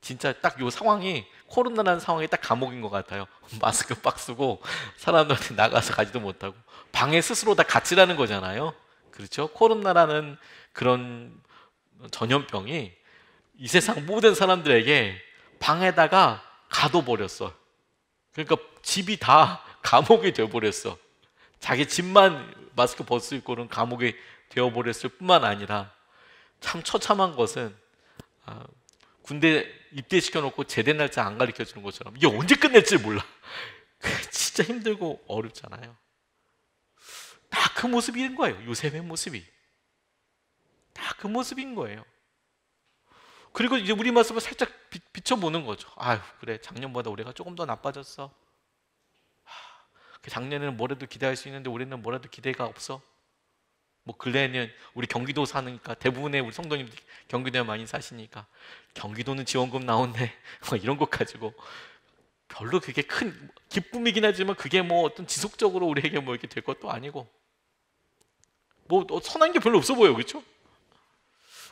진짜 딱 요 상황이, 코로나라는 상황이 딱 감옥인 것 같아요. 마스크 빡 쓰고 사람들한테 나가서 가지도 못하고 방에 스스로 다 갇히라는 거잖아요. 그렇죠? 코로나라는 그런 전염병이 이 세상 모든 사람들에게 방에다가 가둬버렸어. 그러니까 집이 다 감옥이 되어버렸어. 자기 집만 마스크 벗고는 감옥이 되어버렸을 뿐만 아니라, 참 처참한 것은 군대 입대시켜놓고 제대 날짜 안 가르쳐주는 것처럼 이게 언제 끝낼지 몰라. 진짜 힘들고 어렵잖아요. 다 그 모습인 거예요. 요셉의 모습이 다 그 모습인 거예요. 그리고 이제 우리 모습을 살짝 비춰보는 거죠. 그래, 작년보다 우리가 조금 더 나빠졌어. 작년에는 뭐라도 기대할 수 있는데 올해는 뭐라도 기대가 없어. 뭐 근래에는 우리 경기도 사니까, 대부분의 우리 성도님들 경기도에 많이 사시니까 경기도는 지원금 나오네 이런 것 가지고 별로 그게 큰 기쁨이긴 하지만 그게 뭐 어떤 지속적으로 우리에게 뭐 이렇게 될 것도 아니고 뭐 선한 게 별로 없어 보여요. 그렇죠?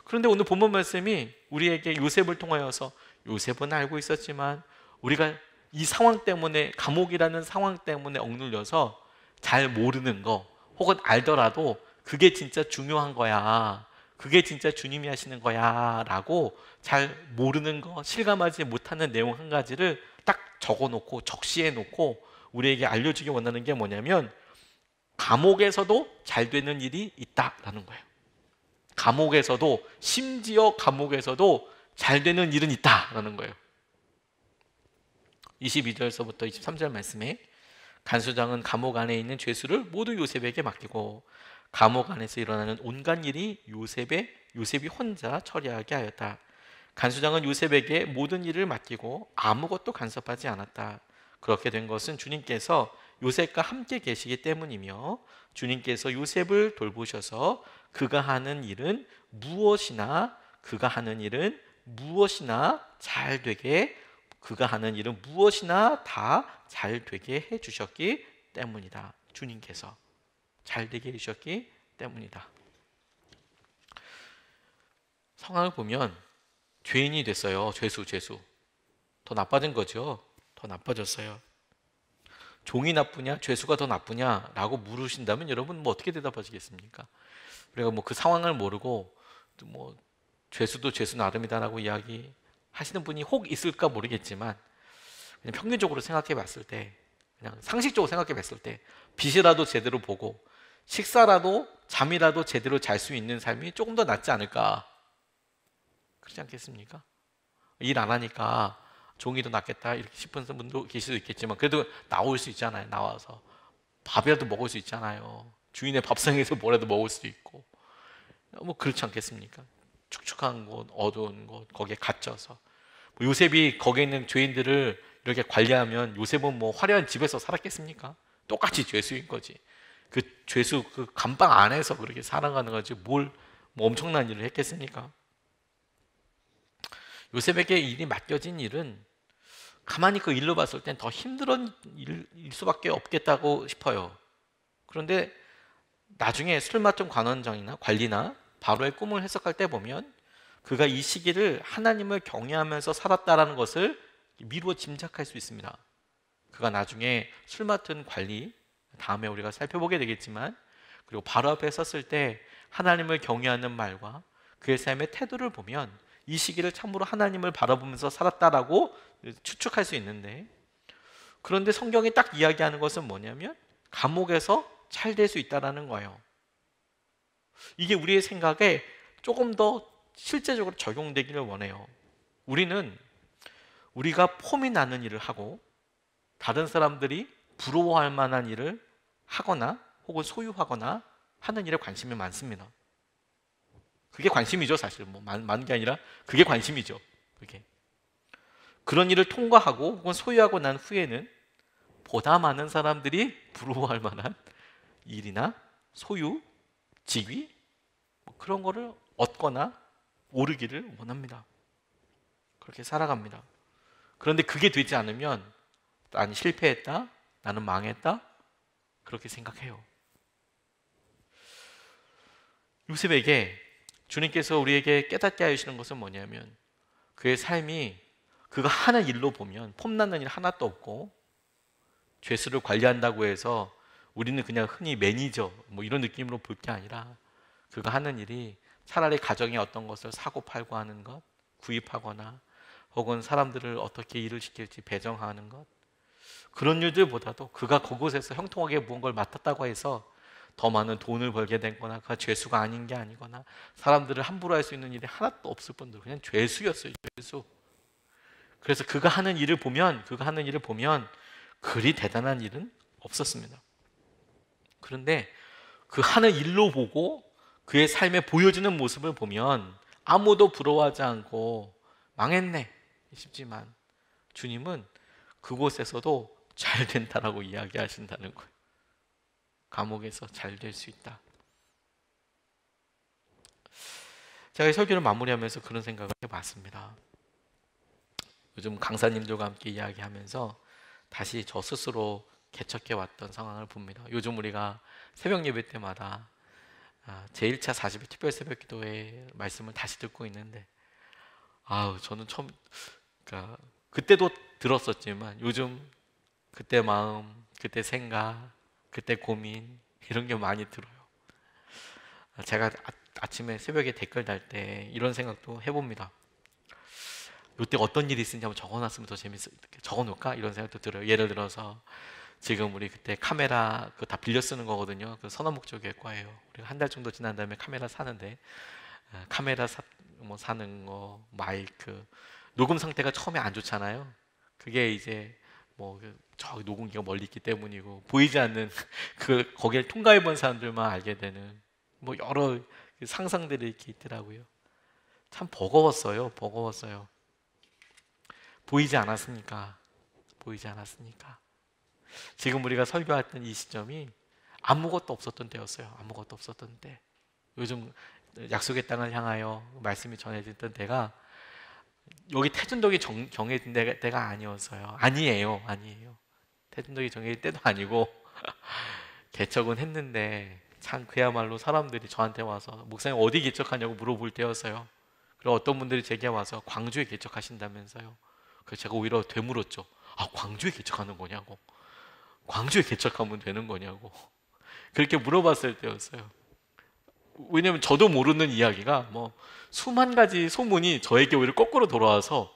그런데 오늘 본문 말씀이 우리에게 요셉을 통하여서, 요셉은 알고 있었지만 우리가 이 상황 때문에, 감옥이라는 상황 때문에 억눌려서 잘 모르는 거, 혹은 알더라도 그게 진짜 중요한 거야, 그게 진짜 주님이 하시는 거야 라고 잘 모르는 거, 실감하지 못하는 내용 한 가지를 딱 적어놓고 적시해 놓고 우리에게 알려주기 원하는 게 뭐냐면, 감옥에서도 잘 되는 일이 있다라는 거예요. 감옥에서도, 심지어 감옥에서도 잘 되는 일은 있다라는 거예요. 22절서부터 23절 말씀에, 간수장은 감옥 안에 있는 죄수를 모두 요셉에게 맡기고 감옥 안에서 일어나는 온갖 일이 요셉이 혼자 처리하게 하였다. 간수장은 요셉에게 모든 일을 맡기고 아무것도 간섭하지 않았다. 그렇게 된 것은 주님께서 요셉과 함께 계시기 때문이며, 주님께서 요셉을 돌보셔서 그가 하는 일은 무엇이나 잘 되게, 그가 하는 일은 무엇이나 다 잘 되게 해주셨기 때문이다. 주님께서 잘 되게 해주셨기 때문이다. 상황을 보면 죄인이 됐어요. 죄수. 더 나빠진 거죠. 더 나빠졌어요. 종이 나쁘냐, 죄수가 더 나쁘냐라고 물으신다면 여러분 뭐 어떻게 대답하시겠습니까? 우리가 뭐 그 상황을 모르고 뭐 죄수도 죄수 나름이다라고 이야기하시는 분이 혹 있을까 모르겠지만, 그냥 평균적으로 생각해 봤을 때, 그냥 상식적으로 생각해 봤을 때, 빛이라도 제대로 보고 식사라도 잠이라도 제대로 잘 수 있는 삶이 조금 더 낫지 않을까? 그렇지 않겠습니까? 일 안 하니까 종이 더 낫겠다 이렇게 싶은 분도 계실 수 있겠지만, 그래도 나올 수 있잖아요. 나와서 밥이라도 먹을 수 있잖아요. 주인의 밥상에서 뭐라도 먹을 수 있고, 뭐 그렇지 않겠습니까? 축축한 곳, 어두운 곳, 거기에 갇혀서 요셉이 거기에 있는 죄인들을 이렇게 관리하면 요셉은 뭐 화려한 집에서 살았겠습니까? 똑같이 죄수인 거지. 그 죄수 그 감방 안에서 그렇게 살아가는 거지 뭘 뭐 엄청난 일을 했겠습니까? 요셉에게 일이 맡겨진 일은 가만히 그 일로 봤을 땐 더 힘든 일일 수밖에 없겠다고 싶어요. 그런데 나중에 술 맡은 관원장이나 관리나 바로의 꿈을 해석할 때 보면 그가 이 시기를 하나님을 경외하면서 살았다라는 것을 미루어 짐작할 수 있습니다. 그가 나중에 술 맡은 관리, 다음에 우리가 살펴보게 되겠지만, 그리고 바로 앞에 섰을 때 하나님을 경외하는 말과 그의 삶의 태도를 보면 이 시기를 참으로 하나님을 바라보면서 살았다라고 추측할 수 있는데, 그런데 성경이 딱 이야기하는 것은 뭐냐면 감옥에서 잘 될 수 있다라는 거예요. 이게 우리의 생각에 조금 더 실제적으로 적용되기를 원해요. 우리가 폼이 나는 일을 하고 다른 사람들이 부러워할 만한 일을 하거나 혹은 소유하거나 하는 일에 관심이 많습니다. 그게 관심이죠. 사실 뭐 많은 게 아니라 그게 관심이죠. 그런 일을 통과하고 혹은 소유하고 난 후에는 보다 많은 사람들이 부러워할 만한 일이나 소유, 직위, 뭐 그런 거를 얻거나 오르기를 원합니다. 그렇게 살아갑니다. 그런데 그게 되지 않으면 나는 실패했다, 나는 망했다, 그렇게 생각해요. 요셉에게 주님께서 우리에게 깨닫게 하시는 것은 뭐냐면 그의 삶이 그가 하는 일로 보면 폼나는 일 하나도 없고, 죄수를 관리한다고 해서 우리는 그냥 흔히 매니저 뭐 이런 느낌으로 볼 게 아니라 그가 하는 일이 차라리 가정에 어떤 것을 사고 팔고 하는 것, 구입하거나 혹은 사람들을 어떻게 일을 시킬지 배정하는 것, 그런 일들보다도 그가 그곳에서 형통하게 무언가를 맡았다고 해서 더 많은 돈을 벌게 된거나 그가 죄수가 아닌 게 아니거나 사람들을 함부로 할 수 있는 일이 하나도 없을 뿐더러 그냥 죄수였어요. 죄수. 그래서 그가 하는 일을 보면 그리 대단한 일은 없었습니다. 그런데 그 하는 일로 보고 그의 삶에 보여지는 모습을 보면 아무도 부러워하지 않고 망했네 싶지만, 주님은 그곳에서도 잘 된다라고 이야기하신다는 거예요. 감옥에서 잘 될 수 있다. 제가 이 설교를 마무리하면서 그런 생각을 해봤습니다. 요즘 강사님들과 함께 이야기하면서 다시 저 스스로 개척해 왔던 상황을 봅니다. 요즘 우리가 새벽 예배 때마다 제1차 40일 특별 새벽 기도회 말씀을 다시 듣고 있는데, 저는 처음, 그러니까 그때도 들었었지만 요즘 그때 마음, 그때 생각, 그때 고민 이런 게 많이 들어요. 제가 아침에 새벽에 댓글 달 때 이런 생각도 해봅니다. 이때 어떤 일이 있었는지 한번 적어놨으면 더 적어놓을까? 이런 생각도 들어요. 예를 들어서 지금 우리 그때 카메라 그거 다 빌려 쓰는 거거든요. 그 선화목적외과예요. 우리가 한 달 정도 지난 다음에 카메라 사는데, 카메라 사는 거, 마이크, 녹음 상태가 처음에 안 좋잖아요. 그게 이제 저 녹음기가 멀리 있기 때문이고 보이지 않는 거기를 통과해 본 사람들만 알게 되는 여러 상상들이 이렇게 있더라고요. 참 버거웠어요. 보이지 않았으니까. 지금 우리가 설교했던 이 시점이 아무것도 없었던 때였어요. 아무것도 없었던 때. 요즘 약속의 땅을 향하여 말씀이 전해졌던 때가 여기 태준덕이 정해진 때가 아니었어요. 아니에요. 태준덕이 정해진 때도 아니고 개척은 했는데 참 그야말로 사람들이 저한테 와서 목사님 어디 개척하냐고 물어볼 때였어요. 그리고 어떤 분들이 제게 와서 광주에 개척하신다면서요. 그래서 제가 오히려 되물었죠. 광주에 개척하는 거냐고. 광주에 개척하면 되는 거냐고. 그렇게 물어봤을 때였어요. 왜냐면 저도 모르는 이야기가 수만 가지 소문이 저에게 오히려 거꾸로 돌아와서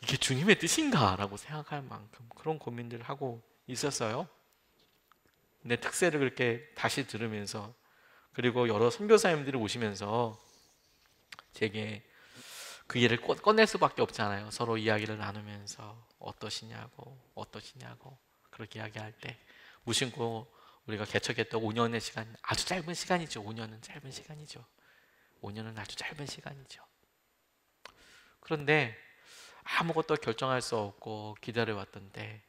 이게 주님의 뜻인가? 라고 생각할 만큼 그런 고민들을 하고 있었어요. 근데 특세를 그렇게 다시 들으면서 그리고 여러 선교사님들이 오시면서 제게 그 일을 꺼낼 수밖에 없잖아요. 서로 이야기를 나누면서 어떠시냐고 그렇게 이야기할 때 무심코 우리가 개척했던 5년의 시간, 아주 짧은 시간이죠. 5년은 짧은 시간이죠. 5년은 아주 짧은 시간이죠. 그런데 아무것도 결정할 수 없고 기다려왔던데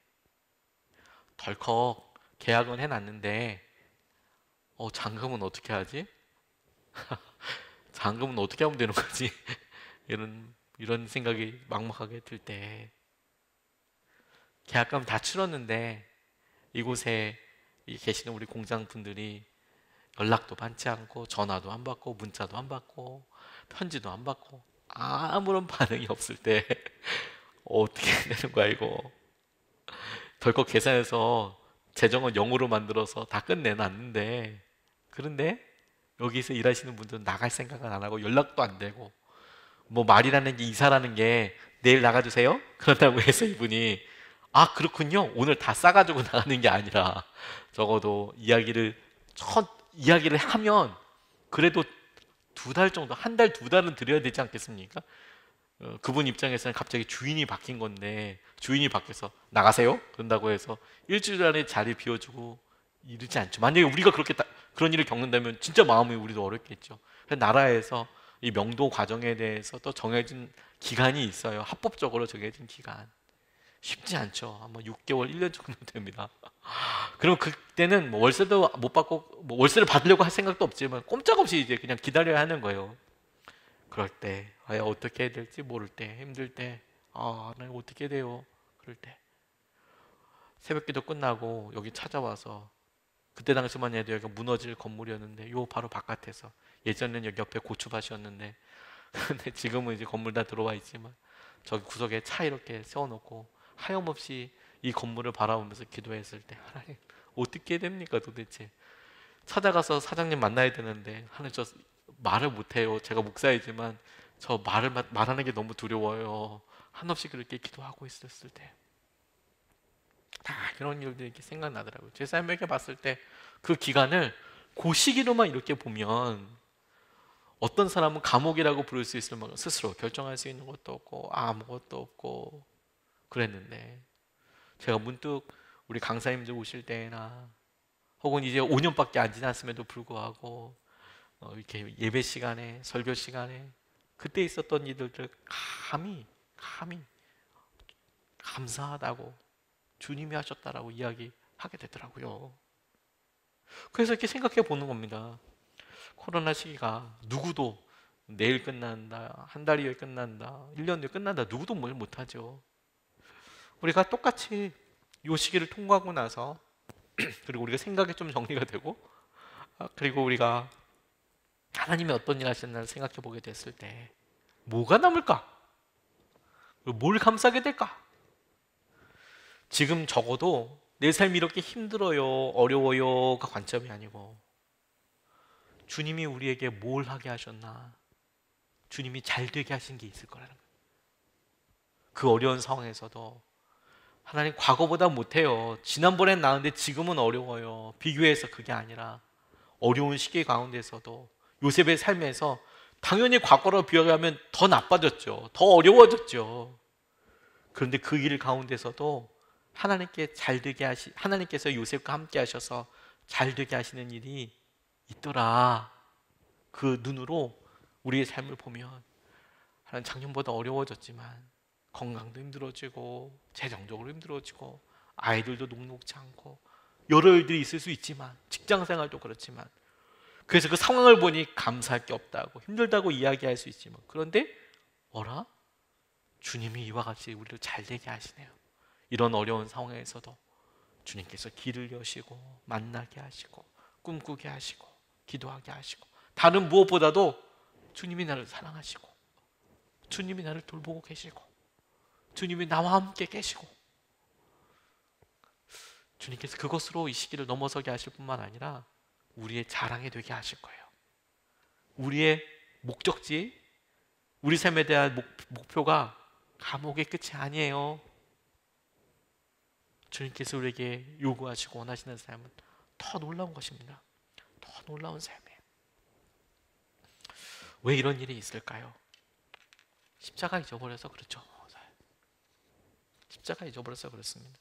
덜컥 계약은 해놨는데 잔금은 어떻게 하지? 잔금은 어떻게 하면 되는 거지? 이런 생각이 막막하게 들 때 계약금 다 치렀는데 이곳에 계시는 우리 공장 분들이 연락도 받지 않고 전화도 안 받고 문자도 안 받고 편지도 안 받고 아무런 반응이 없을 때 어떻게 되는 거야 이거. 덜컥 계산해서 재정은 0으로 만들어서 다 끝내놨는데 그런데 여기서 일하시는 분들은 나갈 생각은 안 하고 연락도 안 되고 뭐 말이라는 게 이사라는 게 내일 나가주세요? 그런다고 해서 이분이 아 그렇군요 오늘 다 싸가지고 나가는 게 아니라 적어도 이야기를 하면 그래도 2달 정도 한 달 2달은 드려야 되지 않겠습니까? 그분 입장에서는 갑자기 주인이 바뀐 건데 주인이 바뀌어서 나가세요? 그런다고 해서 일주일 안에 자리 비워주고 이러지 않죠. 만약에 우리가 그런 일을 겪는다면 진짜 마음이 우리도 어렵겠죠. 그래서 나라에서 이 명도 과정에 대해서 또 정해진 기간이 있어요. 합법적으로 정해진 기간. 쉽지 않죠. 아마 6개월, 1년 정도 됩니다. 그럼 그때는 뭐 월세도 못 받고 뭐 월세를 받으려고 할 생각도 없지만 꼼짝없이 이제 그냥 기다려야 하는 거예요. 그럴 때 어떻게 해야 될지 모를 때 힘들 때 나 어떻게 돼요? 그럴 때 새벽기도 끝나고 여기 찾아와서 그때 당시만 해도 여기가 무너질 건물이었는데 요 바로 바깥에서 예전에는 여기 옆에 고추밭이었는데 근데 지금은 이제 건물 다 들어와 있지만 저기 구석에 차 이렇게 세워놓고 하염없이 이 건물을 바라보면서 기도했을 때 하나님 어떻게 됩니까 도대체. 찾아가서 사장님 만나야 되는데 하나님 저 말을 못해요. 제가 목사이지만 저 말하는 게 너무 두려워요. 한없이 그렇게 기도하고 있었을 때 다 그런 일들이 이렇게 생각나더라고요. 제 삶에게 봤을 때 그 기간을 그 시기로만 이렇게 보면 어떤 사람은 감옥이라고 부를 수 있을 만큼 스스로 결정할 수 있는 것도 없고 아무것도 없고 그랬는데 제가 문득 우리 강사님들 오실 때나 혹은 이제 5년밖에 안 지났음에도 불구하고 이렇게 예배 시간에 설교 시간에 그때 있었던 일들을 감히 감사하다고 주님이 하셨다라고 이야기하게 되더라고요. 그래서 이렇게 생각해 보는 겁니다. 코로나 시기가 누구도 내일 끝난다, 한 달 후에 끝난다, 1년 뒤에 끝난다 누구도 뭘 못하죠. 우리가 똑같이 이 시기를 통과하고 나서 그리고 우리가 생각이 좀 정리가 되고 그리고 우리가 하나님이 어떤 일 하셨나를 생각해 보게 됐을 때 뭐가 남을까? 뭘 감사하게 될까? 지금 적어도 내 삶이 이렇게 힘들어요, 어려워요가 관점이 아니고 주님이 우리에게 뭘 하게 하셨나? 주님이 잘 되게 하신 게 있을 거라는 거예요. 그 어려운 상황에서도 하나님 과거보다 못해요. 지난번엔 나은데 지금은 어려워요. 비교해서 그게 아니라 어려운 시기 가운데서도 요셉의 삶에서 당연히 과거로 비교하면 더 나빠졌죠. 더 어려워졌죠. 그런데 그 일 가운데서도 하나님께서 요셉과 함께 하셔서 잘 되게 하시는 일이 있더라. 그 눈으로 우리의 삶을 보면 하나님 작년보다 어려워졌지만 건강도 힘들어지고 재정적으로 힘들어지고 아이들도 녹록지 않고 여러 일들이 있을 수 있지만 직장생활도 그렇지만 그래서 그 상황을 보니 감사할 게 없다고 힘들다고 이야기할 수 있지만 그런데 어라? 주님이 이와 같이 우리를 잘 되게 하시네요. 이런 어려운 상황에서도 주님께서 길을 여시고 만나게 하시고 꿈꾸게 하시고 기도하게 하시고 다른 무엇보다도 주님이 나를 사랑하시고 주님이 나를 돌보고 계시고 주님이 나와 함께 계시고 주님께서 그것으로 이 시기를 넘어서게 하실 뿐만 아니라 우리의 자랑이 되게 하실 거예요. 우리의 목적지, 우리 삶에 대한 목표가 감옥의 끝이 아니에요. 주님께서 우리에게 요구하시고 원하시는 삶은 더 놀라운 것입니다. 더 놀라운 삶이에요. 왜 이런 일이 있을까요? 십자가 잊어버려서 그렇죠. 십자가 잊어버려서 그렇습니다.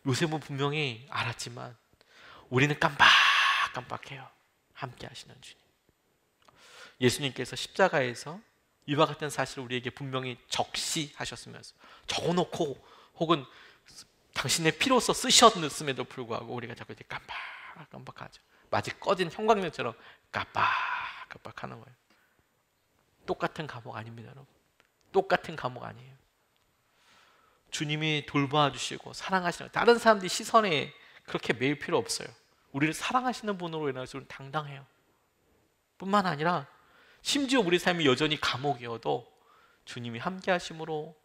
요셉은 분명히 알았지만 우리는 깜빡깜빡해요. 함께 하시는 주님. 예수님께서 십자가에서 이와 같은 사실을 우리에게 분명히 적시하셨으면서 적어놓고 혹은 당신의 피로서 쓰셨음에도 불구하고 우리가 자꾸 이제 깜빡깜빡하죠. 마치 꺼진 형광등처럼 깜빡깜빡하는 거예요. 똑같은 감옥 아닙니다, 여러분. 똑같은 감옥 아니에요. 주님이 돌봐주시고 사랑하시는, 다른 사람들이 시선에 그렇게 매일 필요 없어요. 우리를 사랑하시는 분으로 인해서 우리는 당당해요. 뿐만 아니라 심지어 우리 삶이 여전히 감옥이어도 주님이 함께 하심으로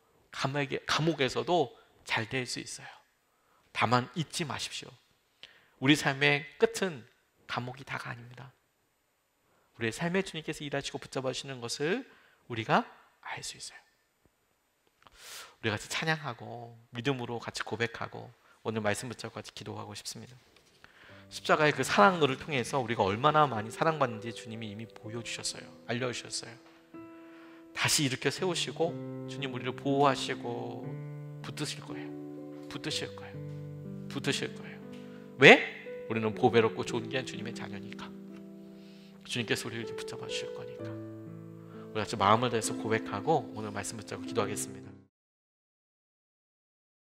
감옥에서도 잘 될 수 있어요. 다만 잊지 마십시오. 우리 삶의 끝은 감옥이 다가 아닙니다. 우리의 삶의 주님께서 일하시고 붙잡아 주시는 것을 우리가 알 수 있어요. 우리 같이 찬양하고 믿음으로 같이 고백하고 오늘 말씀 붙잡고 같이 기도하고 싶습니다. 십자가의 그 사랑을 통해서 우리가 얼마나 많이 사랑받는지 주님이 이미 보여주셨어요. 알려주셨어요. 다시 일으켜 세우시고 주님 우리를 보호하시고 붙드실 거예요. 붙드실 거예요. 붙드실 거예요. 왜? 우리는 보배롭고 존귀한 주님의 자녀니까. 주님께서 우리를 붙잡아 주실 거니까. 우리 같이 마음을 다해서 고백하고 오늘 말씀 붙잡고 기도하겠습니다.